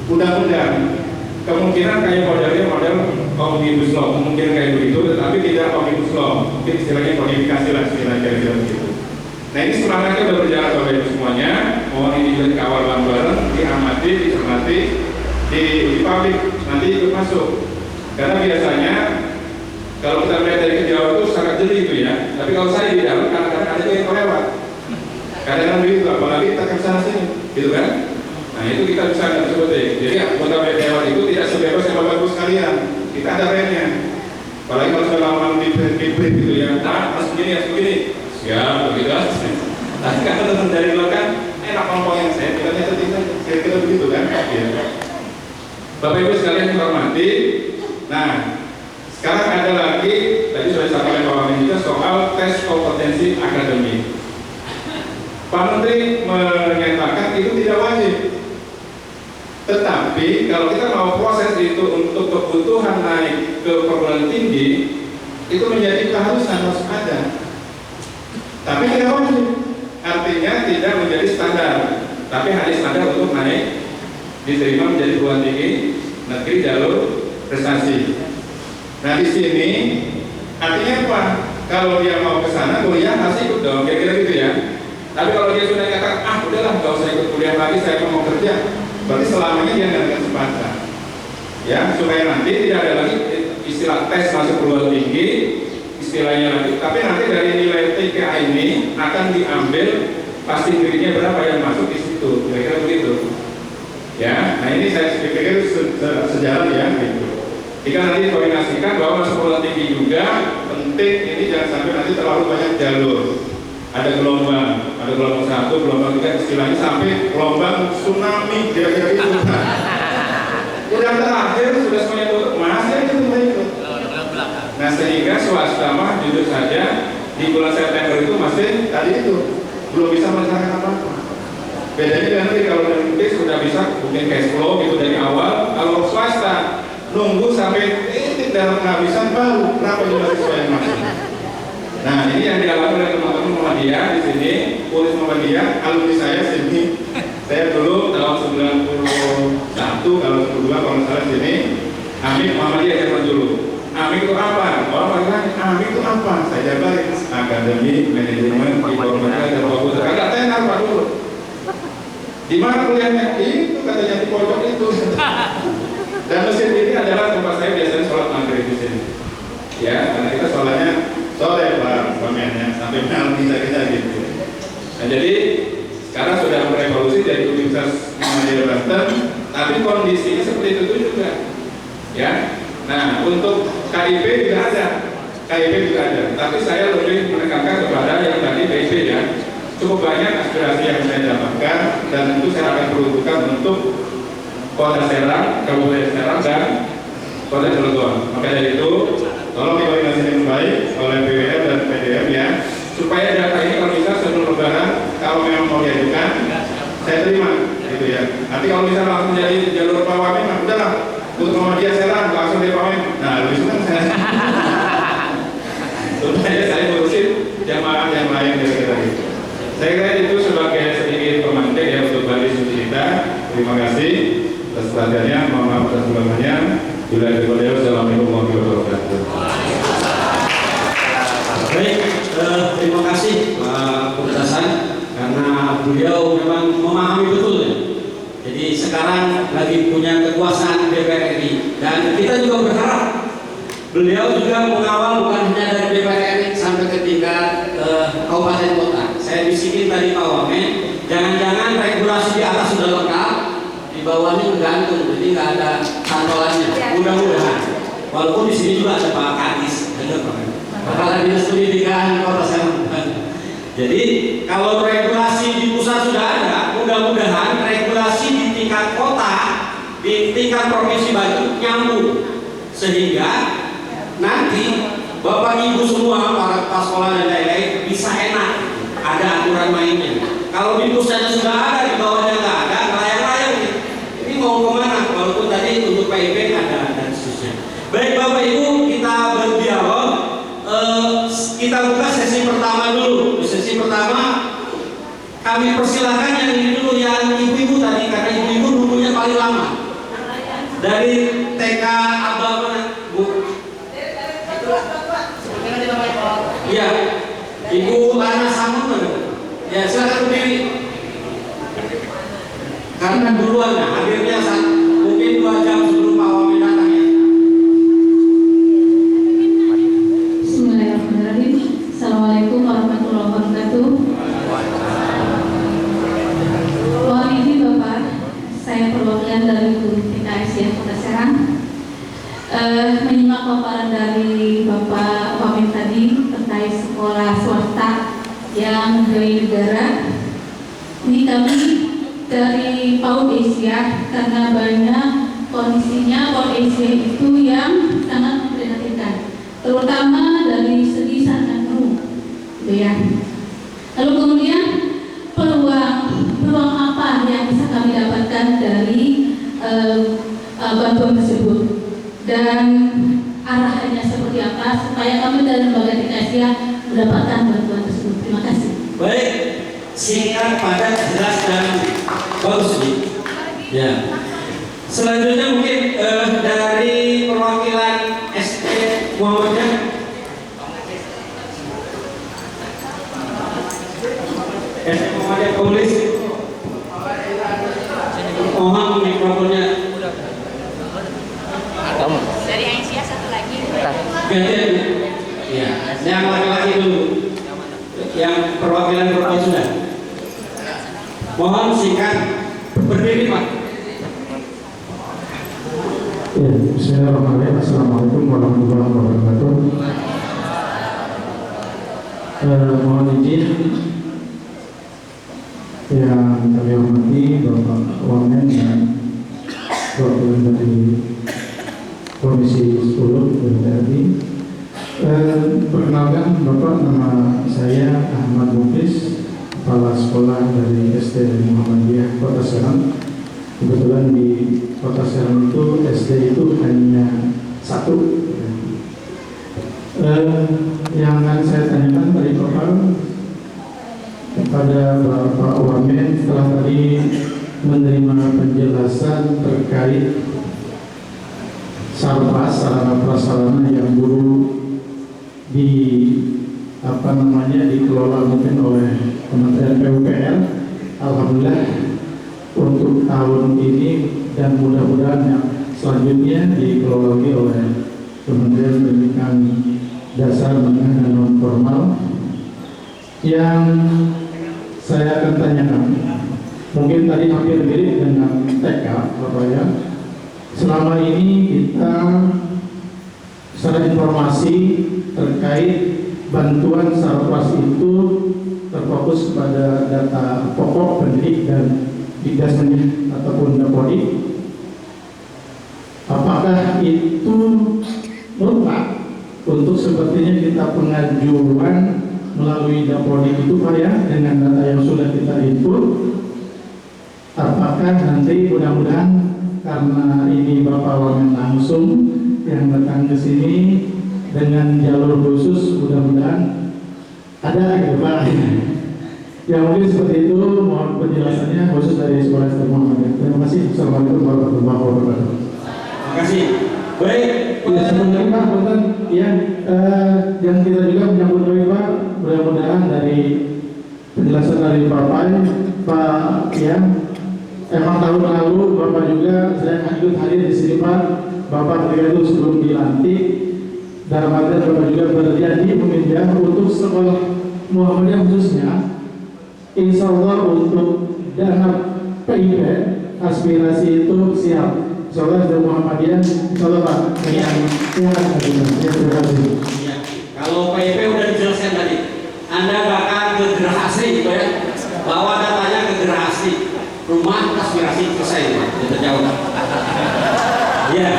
undang-undang. Kemungkinan kayak modelnya model omnibus law, kemungkinan kayak begitu, tetapi tidak omnibus law, mungkin istilahnya kodifikasi lah, istilahnya begitu. Nah ini semangatnya sudah berjalan Bapak Ibu semuanya, mohon ini juga dikawal bareng-bareng, diamati, dicermati, di publik nanti ikut masuk. Karena biasanya kalau kita melihat dari kejauhan itu sangat jeli itu ya, tapi kalau saya di dalam kadang-kadang ada yang kelewat. Kadang-kadang begitu, apalagi kita ke sana sini, gitu kan? Nah itu kita bisa nggak seperti. Jadi anggota dewan itu tidak sebebas yang Bapak Ibu sekalian. Kita ada remnya. Apalagi kalau sudah lama di brief gitu ya, mas begini, siap, begitu kan? Tapi kalau teman dari luar kan, enak ngomong yang saya, kita begitu kan? Ya. Bapak Ibu sekalian hormati. Nah, sekarang ada lagi, tadi sudah disampaikan Pak Wamen juga soal tes kompetensi akademik. Pak Menteri menyatakan itu tidak wajib. Tetapi kalau kita mau proses itu untuk kebutuhan naik ke perguruan tinggi, itu menjadi keharusan harus ada. Tapi tidak wajib. Artinya tidak menjadi standar, tapi hanya standar untuk naik diterima menjadi perguruan tinggi negeri jalur prestasi. Nah di sini artinya apa? Kalau dia mau ke sana kuliah harus ikut dong, kira-kira gitu ya. Tapi kalau dia sudah katakan, udahlah nggak usah ikut kuliah lagi, saya mau kerja, berarti selamanya dia nggak ada kesempatan. Ya, supaya nanti tidak ada lagi istilah tes masuk perguruan tinggi, istilahnya nanti. Tapi nanti dari nilai TKA ini akan diambil pasti dirinya berapa yang masuk di situ, kira-kira begitu. Ya, nah ini saya pikir sejalan ya, gitu. Jika nanti koordinasikan bahwa masuk perguruan tinggi juga penting, ini jangan sampai nanti terlalu banyak jalur. Ada gelombang 1, gelombang 3, istilahnya sampai gelombang tsunami, kira-kira itu. Udah terakhir sudah semuanya tutup, masih aja itu. Nah sehingga swasta mah jujur saja di bulan September itu masih tadi itu belum bisa melaksanakan apa-apa. Bedanya nanti kalau nanti sudah bisa mungkin cash flow itu dari awal. Kalau swasta nunggu sampai titik dalam kehabisan baru berapa jumlah siswa yang masuk. Nah ini yang dialami oleh teman-teman Muhammadiyah di sini, Ulis Muhammadiyah, alumni saya sini. Saya dulu tahun 91 kalau 92 kalau salah sini. Amin Muhammadiyah zaman dulu. Amin itu apa? Orang bilang Amin itu apa? Saya jabarin akademi manajemen informatika dan komputer. Agak tenar Pak dulu. Di mana kuliahnya? Itu katanya di pojok itu. Dan mesin ini adalah tempat saya biasanya sholat maghrib di sini. Ya, karena kita sholatnya sore Pak Wamennya sampai malam kita gitu. Nah, jadi sekarang sudah berevolusi dari Universitas Muhammadiyah Banten, tapi kondisinya seperti itu juga. Ya, nah untuk KIP juga ada, tapi saya lebih menekankan kepada yang tadi PIP ya. Cukup banyak aspirasi yang saya dapatkan dan itu saya akan peruntukkan untuk Kota Serang, Kabupaten Serang dan Kota Cilegon. Maka dari itu tolong dikoordinasi dengan baik oleh BWM dan PDM ya, supaya data ini kalau bisa sebelum lebaran, kalau memang mau diajukan, saya terima, gitu ya. Nanti kalau bisa langsung jadi jalur Pak Wamen, nah udahlah, untuk Muhammadiyah Serang langsung dari Pak Wamen. Nah lebih senang saya. Supaya saya ngurusin jamaah yang lain kira-kira gitu. Saya kira itu sebagai sedikit pemantik ya untuk Bali Suci kita. Terima kasih atas perhatiannya, mohon maaf atas kekurangannya. Bila ada Assalamualaikum warahmatullahi wabarakatuh. Baik, terima kasih Pak Hasan karena beliau memang memahami betul ya. Jadi sekarang lagi punya kekuasaan DPR RI dan kita juga berharap beliau juga mengawal bukan hanya dari DPR RI sampai ke tingkat kabupaten kota. Saya bisikin tadi Pak Wamen, jangan-jangan regulasi di atas sudah lengkap, di bawahnya bergantung, jadi nggak ada kantolannya. Mudah-mudahan. Walaupun di sini juga ada Pak Kadis, ada Kepala Dinas Pendidikan Kota Serang. Jadi kalau regulasi di pusat sudah ada, mudah-mudahan regulasi di tingkat kota, di tingkat provinsi Bali nyambung, sehingga nanti Bapak Ibu semua para kepala sekolah dan lain-lain bisa enak, ada aturan mainnya. Kalau di pusatnya sudah ada, di bawahnya Bapak Ibu kita berdialog. Kita buka sesi pertama dulu. Sesi pertama kami persilahkan yang ini dulu, yang ibu-ibu tadi, karena ibu-ibu nunggunya paling lama. Dari TK Abah mana, Bu? Iya, Ibu Lana Samun. Ya, silakan berdiri. Karena duluan ya, hadirnya mungkin 2 jam sebelum Pak Wamen datang ya. Bismillahirrahmanirrahim. Assalamualaikum warahmatullahi wabarakatuh. Mohon izin Bapak, saya perwakilan dari guru TKS ya Kota Serang. Menyimak paparan dari Bapak Wamen tadi terkait sekolah swasta yang dari negara. Ini kami dari PAUD Asia, karena banyak kondisinya PAUD Asia itu yang sangat memprihatinkan, terutama dari segi sanatnu, gitu ya. Lalu kemudian peluang apa yang bisa kami dapatkan dari bantuan tersebut, dan arahannya seperti apa supaya kami dari lembaga TKS mendapatkan bantuan tersebut. Terima kasih. Baik, singkat, padat, jelas dan bagus nih. Ya. Selanjutnya mungkin dari perwakilan SD Muhammadiyah. SD Muhammadiyah Polis. Mohon mikrofonnya. Dari Aisyah satu lagi. Gantian. Ya, yang laki-laki dulu. Yang perwakilan perempuan sudah. Mohon singkat, berdiri Pak. Ya, bismillahirrahmanirrahim. Assalamualaikum warahmatullahi wabarakatuh. Mohon izin yang kami hormati Bapak Wamen dan perwakilan dari Komisi 10 DPRD. Perkenalkan Bapak, nama saya Ahmad Muklis, Kepala Sekolah dari SD Muhammadiyah Kota Serang. Kebetulan di Kota Serang itu SD itu hanya 1. Yang akan saya tanyakan dari Bapak kepada Bapak Wamen setelah tadi menerima penjelasan terkait sarana prasarana yang dulu dikelola mungkin oleh Kementerian PUPR. Alhamdulillah untuk tahun ini dan mudah-mudahan yang selanjutnya dikelola oleh Kementerian Pendidikan Dasar, Menengah dan Non Formal. Yang saya akan tanyakan, mungkin tadi hampir mirip dengan TK, Bapak ya. Selama ini kita secara informasi terkait bantuan sarpras itu terfokus kepada data pokok pendidik dan didasarnya ataupun dapodi. Apakah itu mutlak untuk sepertinya kita pengajuan melalui dapodi itu Pak ya, dengan data yang sudah kita input? Apakah nanti mudah-mudahan karena ini Bapak Wamen langsung yang datang ke sini dengan jalur khusus, mudah-mudahan ada gitu Pak. Ya mungkin seperti itu, mohon penjelasannya khusus dari Sekolah SD Muhammadiyah. Terima kasih. Assalamualaikum warahmatullahi wabarakatuh. Terima kasih. Baik, Ya, sebenarnya Pak, punten ya, yang kita juga menyambut baik Pak, mudah-mudahan dari penjelasan dari Pak ya, emang tahun lalu Bapak juga saya ikut hadir di sini Pak. Bapak ketika itu sebelum dilantik, dalam artian Bapak juga berjanji meminjam untuk sekolah Muhammadiyah khususnya, insya Allah untuk dana PIP aspirasi itu siap. Insya Allah dari Muhammadiyah, insya Allah Pak. Iya. Terima kasih. Ya, kalau PIP udah dijelaskan tadi, Anda bakal ke Gerahasri, ya, bawa datanya ke Gerahasri, rumah aspirasi selesai, Pak, sudah terjawab. Ya,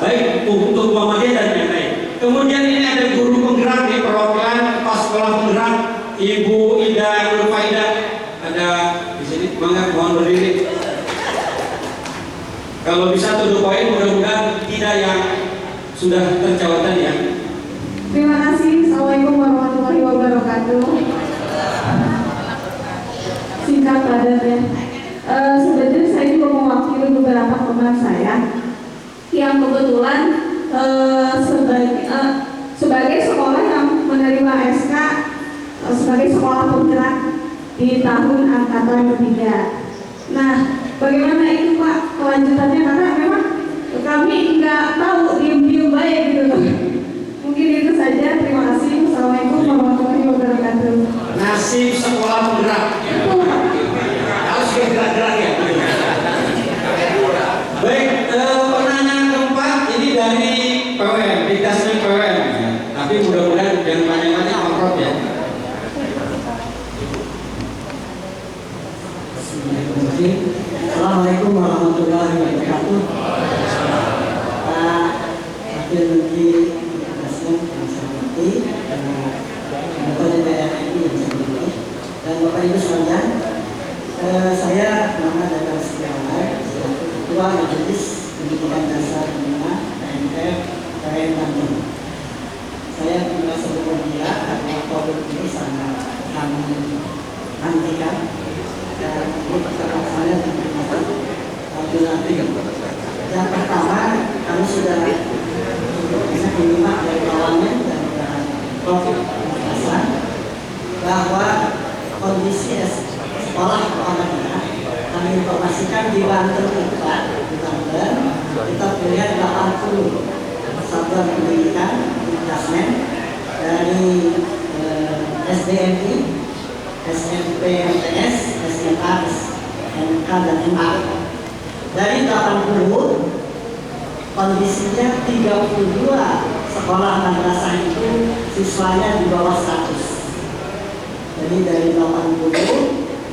baik untuk Muhammadiyah dan yang lain. Kemudian ini ada guru penggerak nih, perwakilan kepala sekolah penggerak Ibu Ida Nurfaida, ada di sini, mangga mohon berdiri. Kalau bisa to the point, mudah-mudahan tidak yang sudah sudah terjawabkan ya. Terima kasih. Assalamualaikum warahmatullahi wabarakatuh. Singkat padat ya. Sebenarnya saya juga mewakili beberapa teman saya yang kebetulan sebagai sekolah yang menerima SK sebagai sekolah penggerak di tahun angkatan ketiga. Nah, bagaimana itu Pak kelanjutannya, karena memang kami nggak tahu, diem-diem baik gitu loh. Mungkin itu saja. Terima kasih. Assalamualaikum warahmatullahi wabarakatuh. Nasib sekolah penggerak. Harus gerak-gerak ya. Baik, pertanyaan keempat ini dari PWM, Dikdasmen PWM. Tapi mudah-mudahan jangan banyak-banyak kontrol ya. Assalamualaikum warahmatullahi wabarakatuh. Pak Wakil Menteri Dikdasmen yang saya hormati, Anggota DPR RI yang saya hormati, dan Bapak Ibu sekalian, saya Muhammad Dadang Setiawan, selaku Ketua Majelis Pendidikan Dasar Menengah PMR PWM Banten. Saya merasa berbahagia karena COVID ini sangat kami nantikan. Dan ini pertama saya yang pertama, kami sudah bisa menyimak dari awalnya dan COVID-19 bahwa kondisi sekolah Muhammadiyah kami informasikan di Banten di Banten kita punya 80 satuan pendidikan Dikdasmen dari SDMI, SMP MTS, SMA, SMK dan MA. Dari 80 kondisinya 32 sekolah madrasah itu siswanya di bawah 100. Jadi dari 80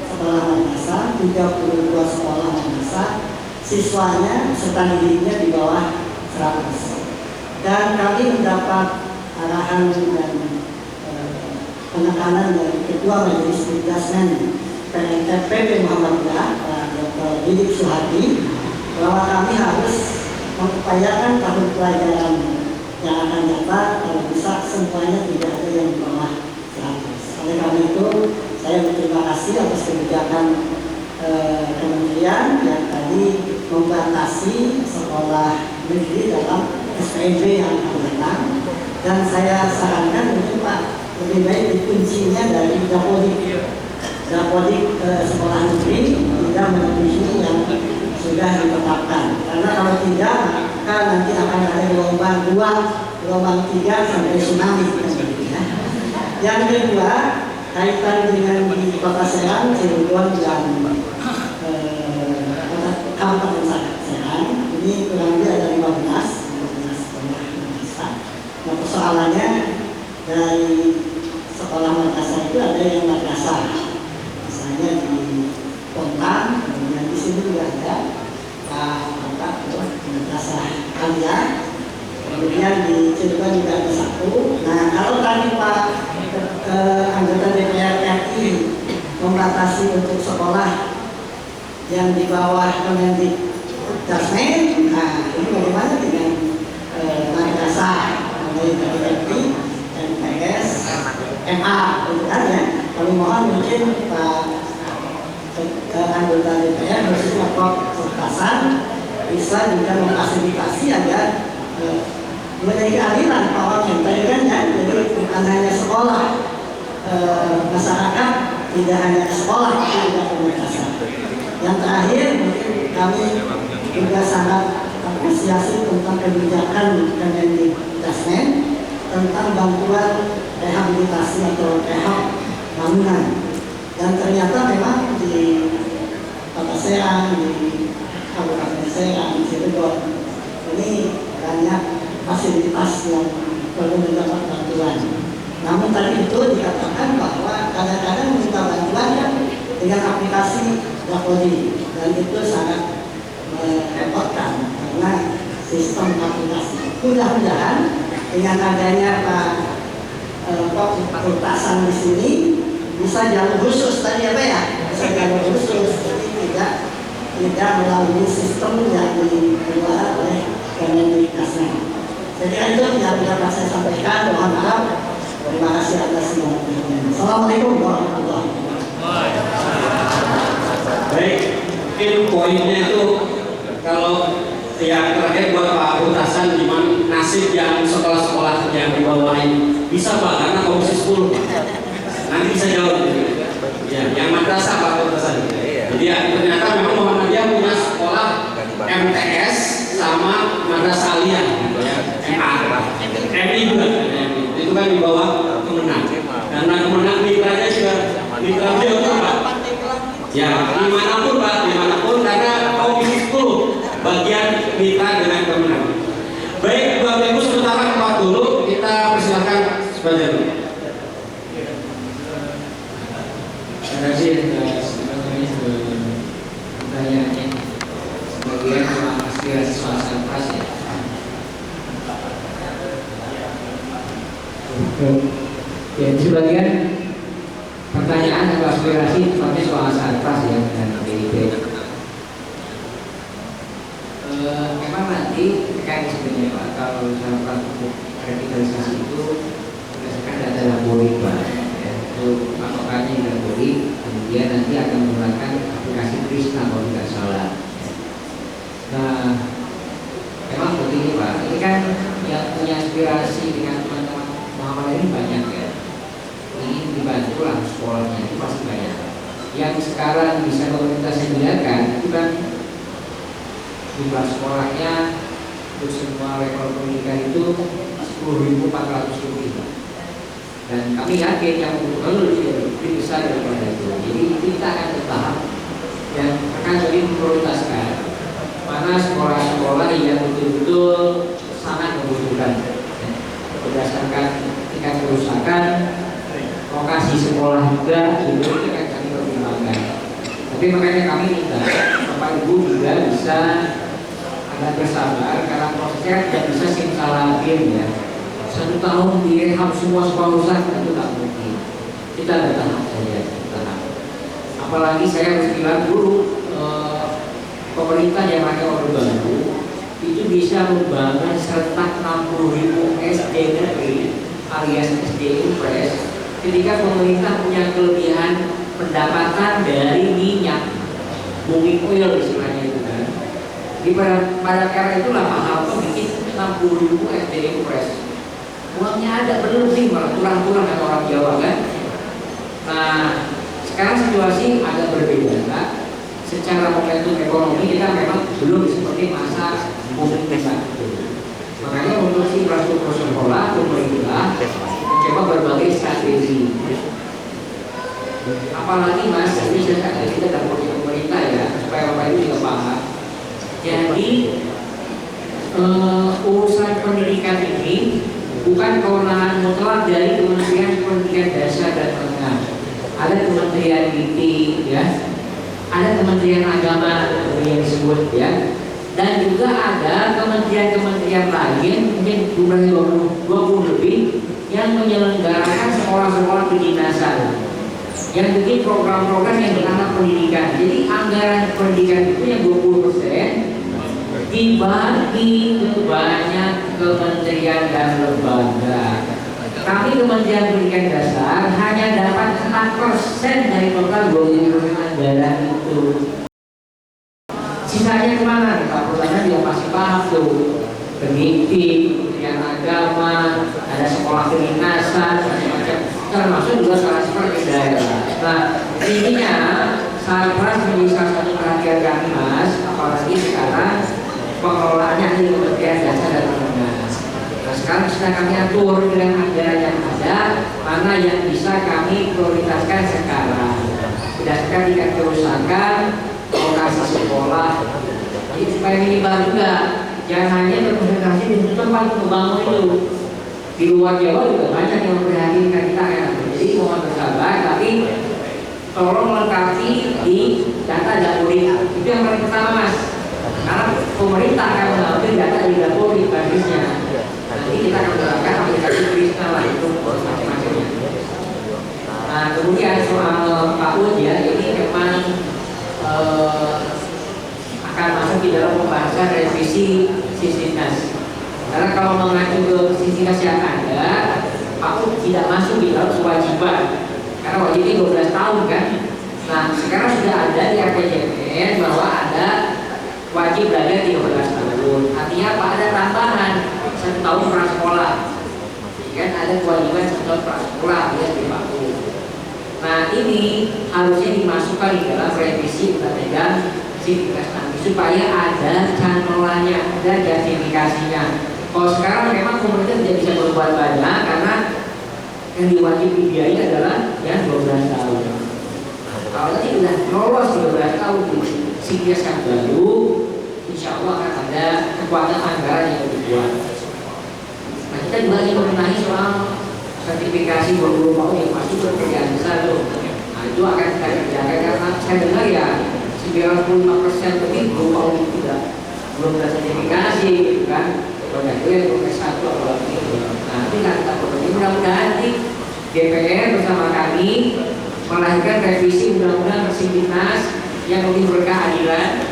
sekolah madrasah, 32 sekolah madrasah siswanya serta didiknya di bawah 100. Dan kami mendapat arahan dan penekanan dari Ketua Majelis Dikdasmen PP Muhammadiyah, Pak Dr. Didik Suhadi, bahwa kami harus mengupayakan tahun pelajaran yang akan datang kalau bisa semuanya tidak ada yang di bawah 100. Oleh karena itu, saya berterima kasih atas kebijakan kementerian yang tadi membatasi sekolah negeri dalam SPB yang akan datang. Dan saya sarankan mungkin Pak lebih baik dikuncinya dari Dapodik sekolah negeri tidak melebihi yang sudah ditetapkan. Karena kalau tidak, maka nanti akan ada gelombang 2, gelombang 3 sampai tsunami. Yang kedua, kaitan dengan di Kota Serang, Cirebon dan Kabupaten Serang, ini kurang lebih ada 15 sekolah madrasah. Nah, persoalannya dari sekolah madrasah itu ada yang madrasah, misalnya di Pontang, kemudian di sini juga ada madrasah Alia, kemudian di Cirebon juga ada 1. Nah, kalau tadi Pak anggota DPR RI membatasi untuk sekolah yang di bawah Kemendikdasmen, nah ini bagaimana dengan madrasah mulai dari RI, MTS, MA, itu kan ya. Kami mohon mungkin Pak anggota DPR khususnya Pak Sertasan bisa juga memfasilitasi agar menjadi aliran Pak Wamen tadi kan ya. Jadi bukan hanya sekolah, masyarakat tidak hanya sekolah tapi juga komunikasi. Yang terakhir mungkin kami juga sangat apresiasi tentang kebijakan Kemendikdasmen tentang bantuan rehabilitasi atau rehab bangunan. Dan ternyata memang di Kota Serang, di Kabupaten Serang, di Cirebon ini banyak fasilitas yang perlu mendapat bantuan. Namun tadi itu dikatakan bahwa kadang-kadang minta bantuan kan dengan aplikasi Dapodik, dan itu sangat merepotkan karena sistem aplikasi. Mudah-mudahan dengan adanya Pak Purtasan di sini bisa jalur khusus tadi apa ya? Bisa jalur khusus, jadi tidak melalui sistem yang dikeluarkan oleh Kemendikdasmen. Saya kira itu yang dapat saya sampaikan. Mohon maaf. Terima kasih atas semua. Assalamualaikum warahmatullahi wabarakatuh. Baik, mungkin poinnya itu kalau yang terakhir buat Pak Butasan, gimana nasib yang sekolah-sekolah yang di bawah ini bisa Pak, karena komisi 10 Pak. Nanti bisa jawab. Ya, yang madrasah Pak Butasan. Jadi ya, ternyata memang Muhammadiyah punya sekolah MTS sama madrasah aliyah, gitu ya. MI juga. Itu kan di bawah Kemenang. Karena Kemenang mitranya juga mitra beliau Pak. Ya, dimanapun Pak, dimanapun, karena komisi 10 bagian mitra dengan Kemenang. Baik, Bapak Ibu sementara tempat dulu, kita persilahkan sebentar. Terima kasih atas pertanyaannya. Sebagian soal aspirasi soal santas ya. Ya, sebagian pertanyaan atau aspirasi tepatnya soal santas ya dan PDIP. Memang nanti kan sebenarnya Pak, kalau misalkan untuk revitalisasi itu berdasarkan data laboratorium Pak, ya, itu patokannya di laboratorium, kemudian nanti akan menggunakan aplikasi Krishna kalau tidak salah. Nah, memang begini Pak, ini kan yang punya aspirasi dengan teman-teman Muhammadiyah ini banyak ya. Ingin dibantu lah sekolahnya itu pasti banyak. Yang sekarang bisa pemerintah sediakan itu kan jumlah sekolahnya untuk semua level pendidikan itu 10.400 lebih. Dan kami yakin yang lebih besar daripada itu. Jadi kita akan bertahap dan akan jadi memprioritaskan mana sekolah-sekolah yang betul-betul sangat membutuhkan berdasarkan tingkat kerusakan, lokasi sekolah juga itu akan kami pertimbangkan. Tapi makanya kami minta Bapak Ibu juga bisa agak bersabar karena prosesnya tidak bisa simsalabim ya. 1 tahun direhab semua sekolah rusak itu tak mungkin. Kita bertahap saja, bertahap. Apalagi saya harus bilang dulu pemerintah yang pakai Orde Baru itu bisa membangun serentak 60.000 SD negeri alias SD impres ketika pemerintah punya kelebihan pendapatan dari minyak bumi oil istilahnya itu kan. Di pada era itulah Pak Harto bikin 60.000 SD impres. Uangnya ada berlebih malah kurang-kurang kata orang Jawa kan. Nah sekarang situasi agak berbeda Pak. Secara momentum ekonomi kita memang belum seperti masa bumi besar itu. Makanya untuk infrastruktur sekolah pemerintah mencoba berbagai strategi. Apalagi Mas, ini saya kita dapat pemerintah ya supaya Bapak Ibu juga paham. Jadi urusan pendidikan ini bukan kewenangan mutlak dari Kementerian Pendidikan Dasar dan Menengah. Ada Kementerian IT ya, ada Kementerian Agama yang disebut ya, dan juga ada kementerian-kementerian lain mungkin jumlahnya 20 lebih yang menyelenggarakan sekolah-sekolah kedinasan yang bikin program-program yang bernama pendidikan. Jadi anggaran pendidikan itu yang 20% dibagi ke banyak kementerian dan lembaga. Kami Kementerian Pendidikan Dasar hanya dapat 4% dari total 20% anggaran itu. Sisanya kemana? Pak Pertanian dia pasti paham tuh. Pendidik, Kementerian Agama, ada sekolah kedinasan, macam-macam, termasuk juga sekolah di daerah. Nah, intinya Salpras menjadi salah satu perhatian kami Mas, apalagi sekarang pengelolaannya di Kementerian Dasar dan Menengah. Nah, sekarang sudah kami atur dengan anggaran yang ada, mana yang bisa kami prioritaskan sekarang. Berdasarkan tingkat kerusakan, lokasi sekolah, jadi supaya minimal juga. Jangan hanya berkonsentrasi di tempat membangun itu. Di luar Jawa juga banyak yang memprihatinkan kita ya. Jadi mohon bersabar, tapi tolong lengkapi di data laboratorium. Itu yang paling pertama Mas. Karena pemerintah akan mengambil data di laboratorium basisnya. Nanti kita akan menggunakan aplikasi Krishna lah itu macam-macamnya. Nah kemudian soal Pak Ud ya, ini memang akan masuk di dalam pembahasan revisi Sisdiknas. Karena kalau mengacu sertifikat yang ada, PAUD tidak masuk di dalam kewajiban. Karena wajibnya 12 tahun kan. Nah, sekarang sudah ada di RPJMN bahwa ada wajib belajar 13 tahun. Artinya apa? Ada tambahan 1 tahun prasekolah. Kan ada kewajiban 1 tahun prasekolah ya di PAUD. Nah, ini harusnya dimasukkan di dalam revisi undang-undang sivitas nanti supaya ada canolannya, ada justifikasinya. Kalau sekarang memang pemerintah tidak bisa berbuat banyak karena yang diwajib dibiayai adalah ya 12 tahun. Kalau nanti sudah lolos 12 tahun di sivitas yang baru, insya Allah akan ada kekuatan anggaran yang lebih kuat. Nah, kita juga ingin mengenai soal sertifikasi guru PAUD yang masuk ke pekerjaan besar tuh. Nah, itu akan kita kerjakan karena saya dengar ya 95% lebih guru PAUD itu belum tersertifikasi gitu kan. Banyak yang profesor satu atau ini. Nah, ini kan kita perlu. Mudah-mudahan di DPR bersama kami melahirkan revisi undang-undang sivitas yang lebih berkeadilan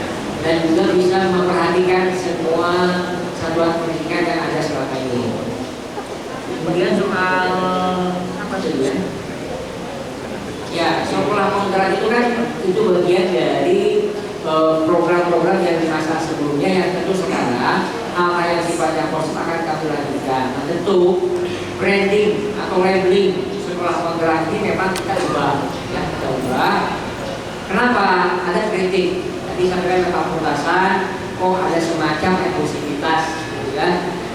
dan juga bisa memperhatikan semua satuan pendidikan yang ada selama ini. Kemudian soal apa tadi ya? Ya, sekolah kontrak itu kan itu bagian dari program-program yang di masa sebelumnya yang tentu sekarang hal yang sifatnya positif akan kami lanjutkan. Nah, tentu branding atau labeling sekolah kontrak ini memang kita ubah, ya kita ubah. Kenapa? Ada kritik. Tadi sampai Pak Putasan, kok ada semacam eksklusivitas, ya.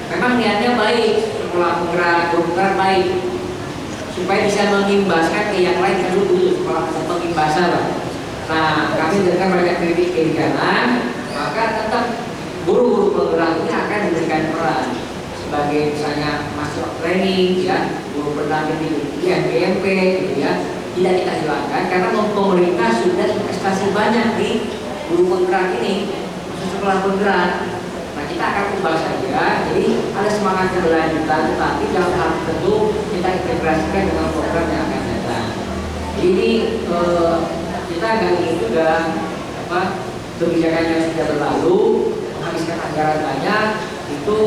Memang niatnya baik, sekolah kontrak baik, supaya bisa mengimbaskan ke yang lain kan dulu sekolah pengimbasan lah. Nah, kami dengar banyak kritik kiri kanan, maka tetap guru-guru penggerak ini akan diberikan peran sebagai misalnya master training, ya, guru pendamping di NPMP, gitu ya, tidak kita hilangkan karena pemerintah sudah investasi banyak di guru penggerak ini, maksud sekolah penggerak. Nah, kita akan ubah saja, jadi ada semangat keberlanjutan, tetapi dalam hal tertentu kita integrasikan dengan program yang akan datang. Jadi kita agak ingin juga kebijakan yang sudah berlalu menghabiskan anggaran banyak itu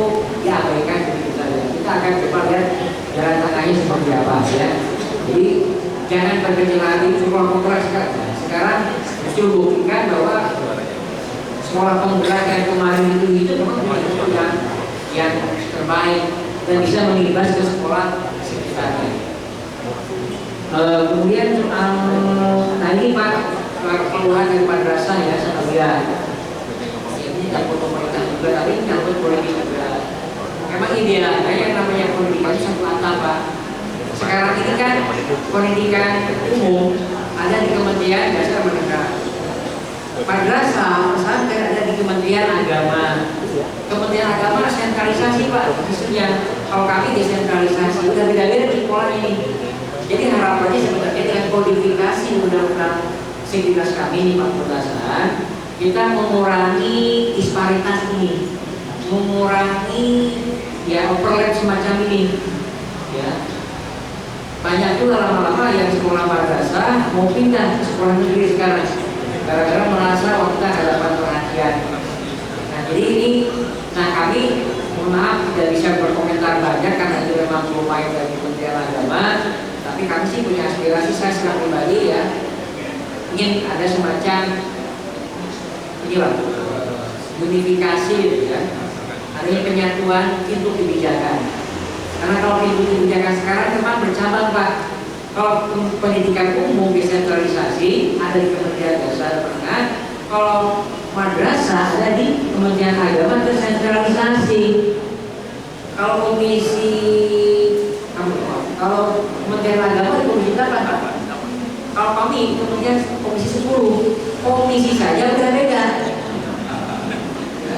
diabaikan begitu saja. Kita akan coba lihat jalan tengahnya seperti apa ya. Jadi jangan berkecil hati sekolah kontrak sekarang justru buktikan bahwa sekolah penggerak yang kemarin itu memang yang terbaik dan bisa mengimbas ke sekolah sekitarnya. Kemudian soal tadi Pak keluhan dari madrasah ya saya lihat ini nyangkut pemerintah juga tapi nyangkut politik juga. Memang idealnya yang namanya pendidikan satu atap Pak. Sekarang ini kan pendidikan umum ada di Kementerian Dasar Menengah. Madrasah pesantren ada di Kementerian Agama. Kementerian Agama sentralisasi Pak, maksudnya kalau kami desentralisasi udah beda-beda di sekolah ini. Jadi harapannya sebenarnya dengan kodifikasi undang-undang sivitas kami di Pak Putasan, kita mengurangi disparitas ini, mengurangi ya overlap semacam ini. Ya. Banyak juga lama-lama yang sekolah madrasah mau pindah ke sekolah negeri sekarang. Gara-gara merasa waktu kita dapat perhatian. Nah, jadi ini, kami mohon maaf tidak bisa berkomentar banyak karena itu memang upaya dari Kementerian Agama. Tapi kami sih punya aspirasi, saya secara pribadi ya ingin ada semacam inilah unifikasi, ya, adanya penyatuan pintu kebijakan. Karena kalau pintu kebijakan sekarang memang bercabang Pak. Kalau pendidikan umum desentralisasi ada di Kementerian Dasar Menengah, kalau madrasah ada di Kementerian Agama tersentralisasi. Kalau kalau Kementerian Agama di komisi apa? Kalau kami kemudian komisi 10, komisi saja udah beda.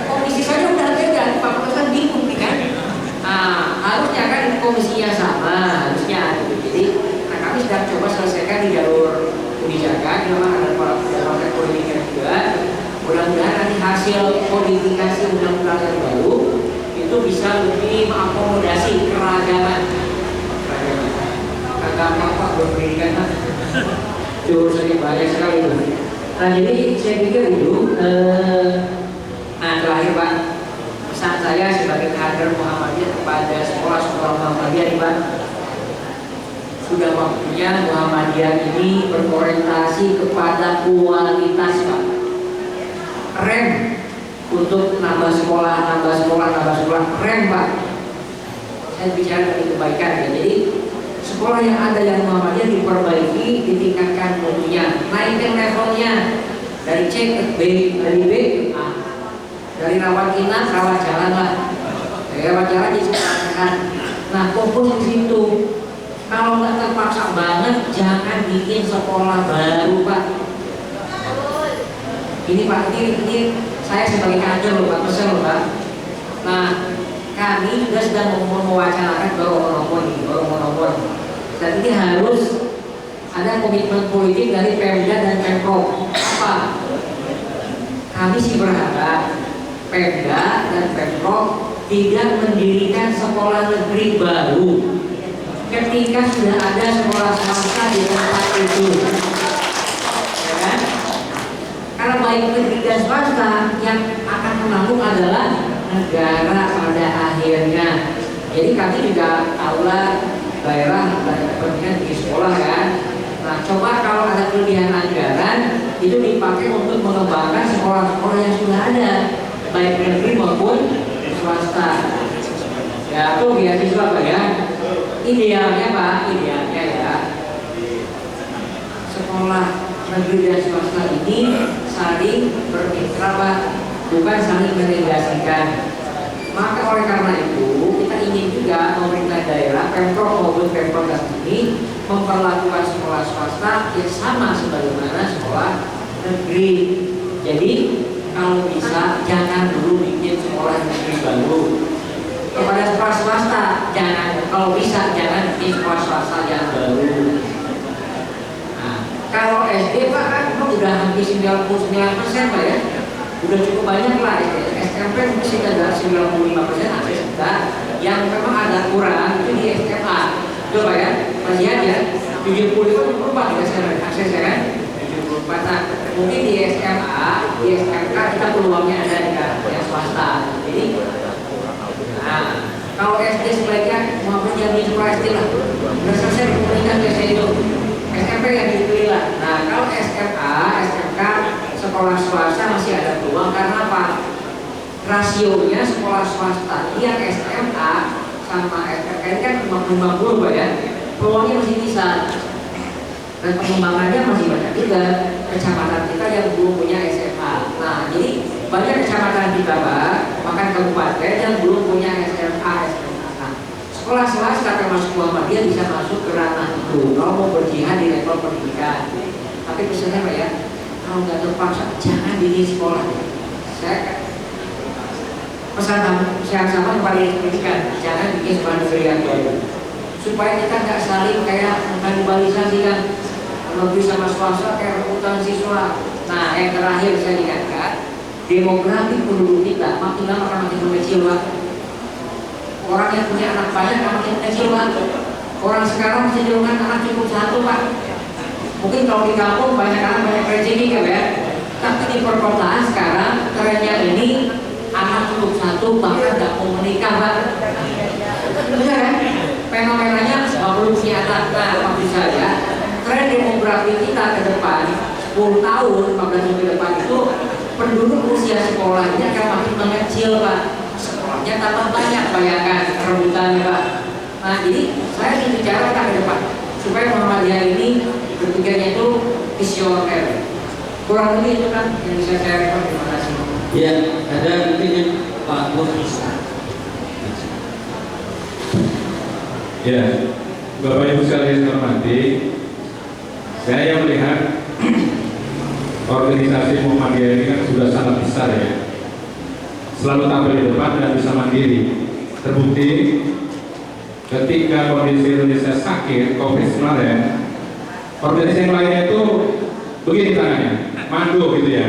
Komisi saja udah beda, Pak Putasan bingung kan? Harusnya kan komisinya sama, harusnya. Jadi kami sedang coba selesaikan di jalur kebijakan, memang ada proses politik juga. Mudah-mudahan nanti hasil kodifikasi undang-undang yang baru itu bisa lebih mengakomodasi keragaman. Agama Pak berpendidikan jurusannya banyak sekali itu. Nah, jadi saya pikir itu. Terakhir Pak, pesan saya sebagai kader Muhammadiyah kepada sekolah-sekolah Muhammadiyah nih Pak, sudah waktunya Muhammadiyah ini berorientasi kepada kualitas Pak. Rem untuk nambah sekolah, rem Pak. Saya bicara dari kebaikan ya. Jadi sekolah yang ada yang Muhammadiyah diperbaiki, ditingkatkan mutunya, naikkan levelnya dari C ke B, dari B ke A, dari rawat inap, rawat jalan lah, dari rawat jalan disekolahkan. Nah, fokus di situ. Kalau nggak terpaksa banget, jangan bikin sekolah baru Pak. Ini Pak, ini saya sebagai kader loh Pak, pesan loh Pak. Nah, kami juga sedang mewacanakan baru. Dan ini harus ada komitmen politik dari Pemda dan Pemprov. Apa? Kami sih berharap Pemda dan Pemprov tidak mendirikan sekolah negeri baru ketika sudah ada sekolah swasta di tempat itu, ya kan? Karena baik negeri dan swasta yang akan menanggung adalah negara pada akhirnya. Jadi kami juga tahulah daerah ada kepentingan di sekolah kan. Nah, coba kalau ada kelebihan anggaran itu dipakai untuk mengembangkan sekolah-sekolah yang sudah ada, baik negeri maupun swasta. Ya, itu beasiswa Pak ya. Idealnya Pak, idealnya ya, sekolah negeri dan swasta ini saling bermitra Pak, bukan saling menegasikan. Maka oleh karena itu kita ingin juga pemerintah daerah, Pemprov maupun Pemprov ini memperlakukan sekolah swasta yang sama sebagaimana sekolah negeri. Jadi kalau bisa jangan dulu bikin sekolah negeri baru. Kepada sekolah swasta jangan, kalau bisa jangan bikin sekolah swasta yang baru. Nah, kalau SD Pak kan udah hampir 99% Pak ya, udah cukup banyak lah. SMP mungkin ada 95% ada juga yang memang agak kurang itu di SMA. Coba ya, masih ada 70 itu berubah ya akses ya kan? 74. Nah, mungkin di SMA, di SMK kita peluangnya ada di yang swasta. Jadi nah, kalau SD sebaiknya Muhammadiyah di sekolah SD lah. Udah selesai komunikasi biasa itu. SMP yang dipilih lah. Nah, kalau SMA, SMK, sekolah swasta masih ada peluang karena apa? Rasionya sekolah swasta yang SMA sama SMK ini kan 50-50 Pak ya. Peluangnya masih bisa. Dan pengembangannya masih banyak juga. Kecamatan kita yang belum punya SMA. Nah, jadi banyak kecamatan kita Pak, bahkan kabupaten yang belum punya SMA, SMK. Nah, sekolah swasta termasuk Muhammadiyah bisa masuk ke ranah itu kalau mau berjihad di level pendidikan. Tapi pesannya Pak ya, kalau nggak terpaksa jangan di sekolah. Saya pesan saya sama kepada pendidikan, jangan bikin sekolah negeri yang baru supaya kita nggak saling kayak kanibalisasi kan, negeri sama swasta kayak rebutan siswa. Nah, yang terakhir saya ingatkan, demografi penduduk kita makin lama akan makin mengecil Pak. Orang yang punya anak banyak akan makin kecil Pak. Orang sekarang mencenderungkan anak cukup satu Pak. Mungkin kalau di kampung banyak anak banyak rezeki kan ya. Tapi di perkotaan sekarang trennya ini anak cukup satu bahkan nggak mau menikah Pak. Benar kan? Fenomenanya belum punya anak. Nah, maksud saya tren demografi kita ke depan 10 tahun, 15 tahun ke depan itu penduduk usia sekolahnya akan makin mengecil Pak. Sekolahnya tambah banyak, bayangkan rebutannya Pak. Nah, jadi saya ingin bicara ke depan supaya Muhammadiyah ini berpikirnya itu visioner. Kurang lebih itu kan yang bisa saya rekor. Terima kasih. Ya, ada mungkin yang Pak Bos bisa. Ya, Bapak Ibu sekalian hormati, saya melihat organisasi Muhammadiyah ini kan sudah sangat besar ya. Selalu tampil di depan dan bisa mandiri. Terbukti ketika kondisi Indonesia sakit COVID kemarin, organisasi yang lainnya itu begini tangannya, mandu gitu ya.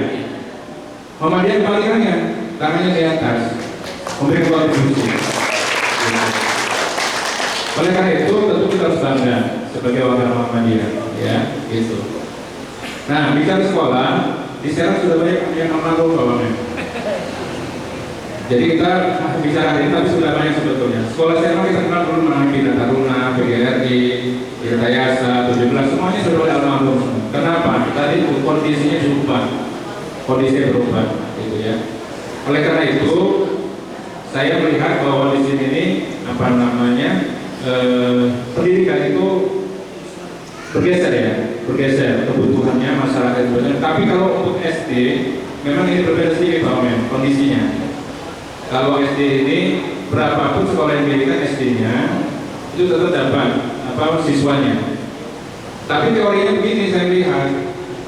Muhammadiyah kebalikannya, tangannya di atas, memberikan kontribusi. Oleh karena itu tentu kita harus bangga sebagai warga Muhammadiyah, ya, gitu. Nah, bicara sekolah, di Serang sudah banyak yang almarhum Bapak Men. Jadi kita masih bicara ini, tapi sudah banyak sebetulnya. Sekolah SMA kita kenal dulu namanya Bina Taruna, PGRI, Irtayasa, 17, semuanya sudah ada almarhum. Kenapa? Tadi itu kondisinya berubah, kondisinya berubah, gitu ya. Oleh karena itu, saya melihat bahwa di sini ini apa namanya pendidikan itu bergeser ya, bergeser kebutuhannya masyarakat itu. Tapi kalau untuk SD, memang ini berbeda sedikit Pak Men, kondisinya. Kalau SD ini berapapun sekolah yang didirikan SD-nya itu tetap dapat siswanya. Tapi teorinya begini saya lihat.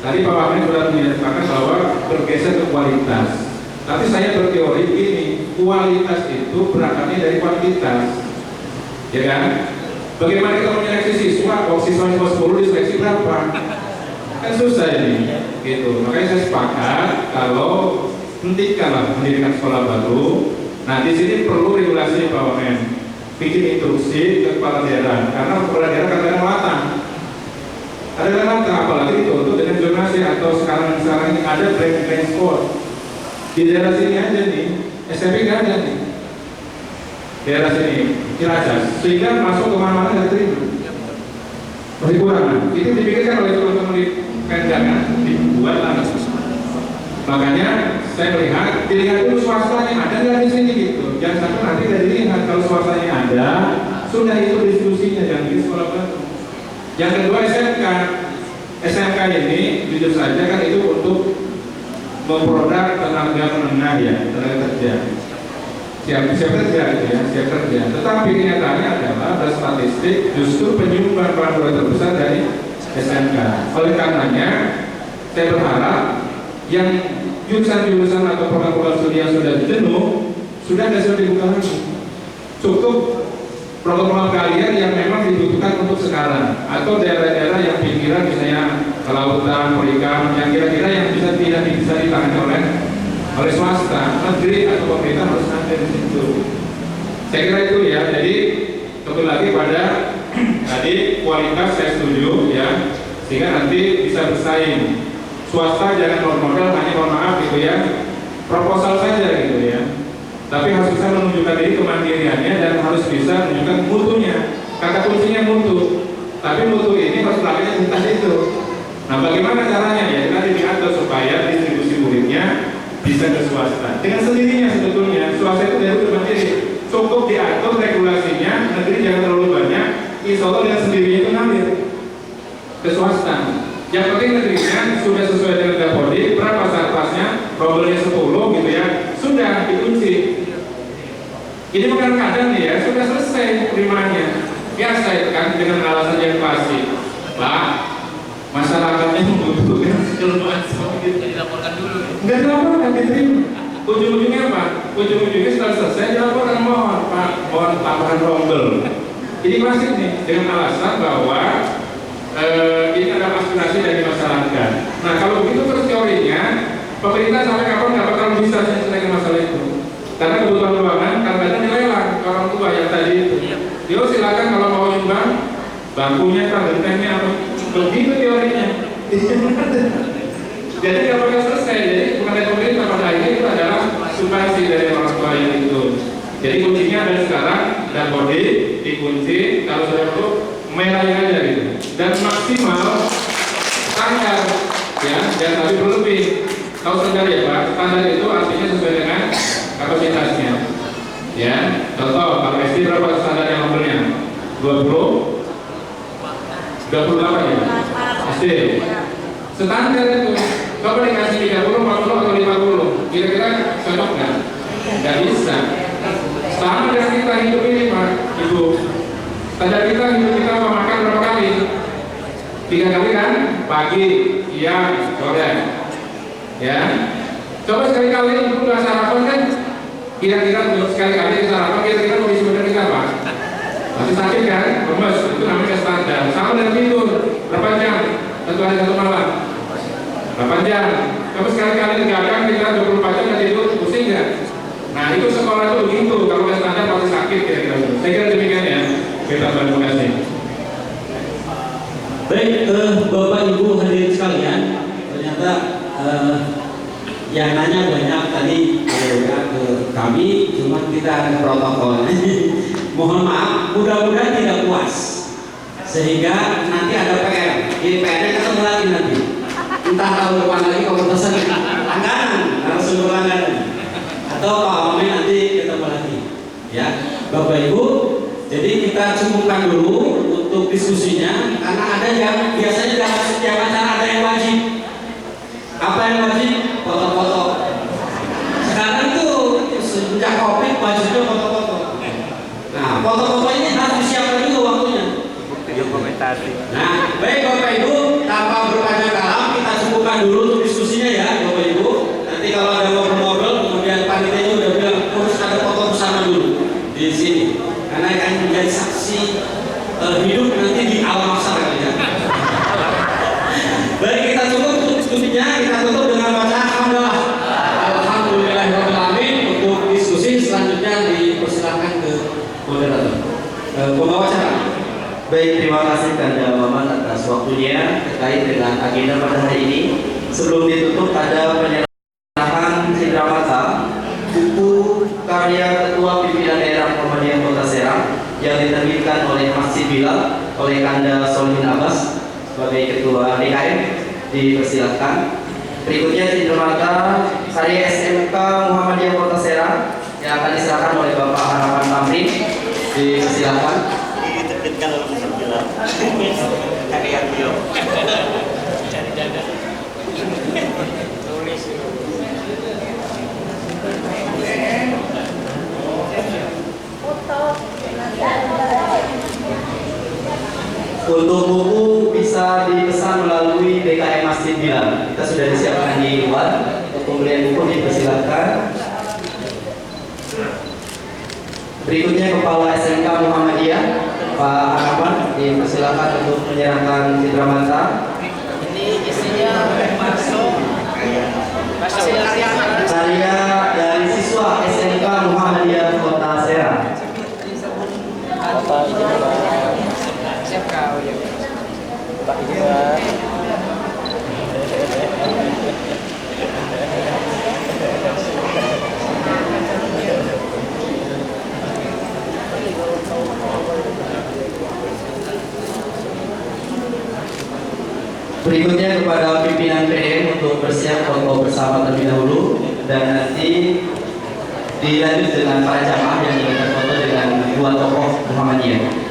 Tadi Pak Wamen sudah menyatakan bahwa bergeser ke kualitas. Tapi saya berteori begini, kualitas itu berangkatnya dari kuantitas, ya kan? Bagaimana kita menyeleksi siswa? Kalau siswanya 10 diseleksi berapa? Kan susah ini, gitu. Makanya saya sepakat kalau hentikanlah pendidikan sekolah baru. Nah di sini perlu regulasi Pak Wamen, bikin instruksi ke kepala daerah, karena kepala daerah kadang-kadang latang. Ada latang, apalagi itu dengan zonasi atau sekarang ini ada blank spot. Di daerah sini aja nih, SMP nggak ada nih. Daerah sini, Ciracas, sehingga masuk kemana-mana nggak terima. Masih kurang. Itu dipikirkan oleh teman-teman di Pendangan, dibuat lah. Makanya saya melihat dilihat dulu swastanya ada nggak di sini gitu. Jangan sampai nanti dari lihat kalau swastanya ada, sudah itu diskusinya jangan di sekolah baru. Yang kedua SMK ini jujur saja kan itu untuk memproduk tenaga menengah ya, tenaga kerja. Siap kerja gitu ya, siap kerja. Tetapi kenyataannya adalah ada statistik justru penyumbang pengangguran terbesar dari SMK. Oleh karenanya saya berharap yang jurusan-jurusan atau program-program studi yang sudah jenuh sudah dibuka lagi. Cukup program-program kalian yang memang dibutuhkan untuk sekarang, atau daerah-daerah yang pikiran misalnya kelautan, perikanan, yang kira-kira yang tidak bisa ditangani oleh swasta, negeri atau pemerintah harus ada di situ. Saya kira itu ya. Jadi kembali lagi pada tadi kualitas saya setuju ya, sehingga nanti bisa bersaing. Swasta jangan modal hanya mohon maaf gitu ya, proposal saja gitu ya. Tapi harus bisa menunjukkan diri kemandiriannya dan harus bisa menunjukkan mutunya. Kata kuncinya mutu. Tapi mutu ini harus pelakanya entah itu. Nah, bagaimana caranya ya? Nanti diatur supaya distribusi muridnya bisa ke swasta. Dengan sendirinya sebetulnya swasta itu dari mandiri. Cukup diatur regulasinya, negeri jangan terlalu banyak. Insya Allah dengan sendirinya itu ngalir ke swasta. Yang penting negerinya sudah sesuai dengan Dapodi, berapa sarpasnya, robelnya 10 gitu ya, sudah dikunci. Ini bukan kadang nih ya, sudah selesai perimanya. Biasa itu kan dengan alasan yang pasti. Pak, masyarakatnya membutuhkan ilmuwan seperti itu. Dilaporkan dulu. Enggak dilaporkan, diterima. Ujung-ujungnya apa? Ujung-ujungnya setelah selesai dilaporkan, mohon Pak, mohon tambahan rombel. Ini masih nih dengan alasan bahwa ini adalah aspirasi dari masyarakat. Nah kalau begitu terus teorinya, pemerintah sampai kapan nggak bakal bisa selesaikan masalah itu? Karena kebutuhan ruangan kadang-kadang dilelang ke orang tua yang tadi itu. Dia silakan kalau mau nyumbang bangkunya, gentengnya, apa begitu teorinya. Jadi nggak bakal selesai. Jadi bukan dari pemerintah, pada akhirnya itu adalah subvensi dari orang tua yang itu. Jadi kuncinya ada sekarang dan body dikunci, kalau sudah perlu meraih aja gitu. Dan maksimal standar ya, jangan tapi berlebih. Tahu standar ya Pak, standar itu artinya sesuai dengan kapasitasnya ya. Contoh kalau SD berapa standar yang mobilnya? 28 ya SD standar itu. Coba dikasih 30, 40 atau 50, kira-kira cocok nggak? Nggak bisa. Sama dengan kita hidup ini Pak Ibu, standar kita hidup kita mau makan berapa kali? 3 kali kan? Pagi, siang, sore ya. Coba sekali-kali itu nggak sarapan kan? Kira-kira sekali-kali sarapan, kira-kira mau isi badan kita apa? Masih sakit kan? Lemes, itu namanya standar. Sama dengan tidur, berapa jam? 1 hari 1 malam 8 jam. Coba sekali-kali digadang kita 24 jam nggak tidur, pusing nggak? Nah itu sekolah itu begitu, kalau nggak standar pasti sakit kira-kira. Saya kira demikian ya. Kita terima kasih. Baik, Bapak Ibu hadirin sekalian, ternyata yang nanya banyak tadi ke kami, cuma kita ada protokol. Mohon maaf, mudah-mudahan tidak puas sehingga nanti ada PR. Ini PR-nya ketemu lagi nanti. Entah tahun depan lagi kompetensi anggaran, narasumber anggaran, atau Pak Wamen nanti ketemu lagi. Ya, Bapak Ibu. Jadi kita cukupkan dulu untuk diskusinya karena ada yang biasanya dalam setiap acara ada yang wajib. Apa yang wajib? Foto-foto. Sekarang tuh sejak COVID wajibnya foto-foto. Nah, foto-foto ini harus disiapkan juga waktunya. Nah, baik Bapak Ibu, tanpa berpanjang kalam kita cukupkan dulu untuk diskusinya ya Bapak Ibu. Nanti kalau ada ngobrol-ngobrol kemudian panitianya udah bilang harus ada foto bersama dulu di sini. Karena akan menjadi saksi hidup nanti di alam mahsyar ya. Baik, kita cukup untuk diskusinya, kita tutup dengan baca alhamdulillah. Alhamdulillahirobbilalamin. Untuk diskusi selanjutnya dipersilakan ke moderator, pembawa acara. Baik, terima kasih Kanda Maman atas waktunya terkait dengan agenda pada hari ini. Sebelum ditutup ada penyerahan cenderamata buku karya Ketua Pimpinan Daerah Muhammadiyah Kota Serang yang diterbitkan oleh Masjid Bilal oleh Kanda Solihin Abbas sebagai Ketua DKM. Dipersilakan. Berikutnya cenderamata karya SMK Muhammadiyah Kota Serang yang akan diserahkan oleh Bapak Harapan Tamrin. Dipersilakan. Diterbitkan oleh Masjid Bilal karya beliau. Cari dada. Tulis. Untuk buku bisa dipesan melalui DKM Masjid Bilal. Kita sudah disiapkan di luar. Untuk pembelian buku dipersilakan. Berikutnya Kepala SMK Muhammadiyah Pak Harapan dipersilakan untuk menyerahkan cenderamata. Ini isinya Karya dari siswa SMK Muhammadiyah Kota Serang. Berikutnya kepada pimpinan PM untuk bersiap foto bersama terlebih dahulu dan nanti dilanjut dengan para jamaah yang ingin berfoto dengan dua tokoh Muhammadiyah.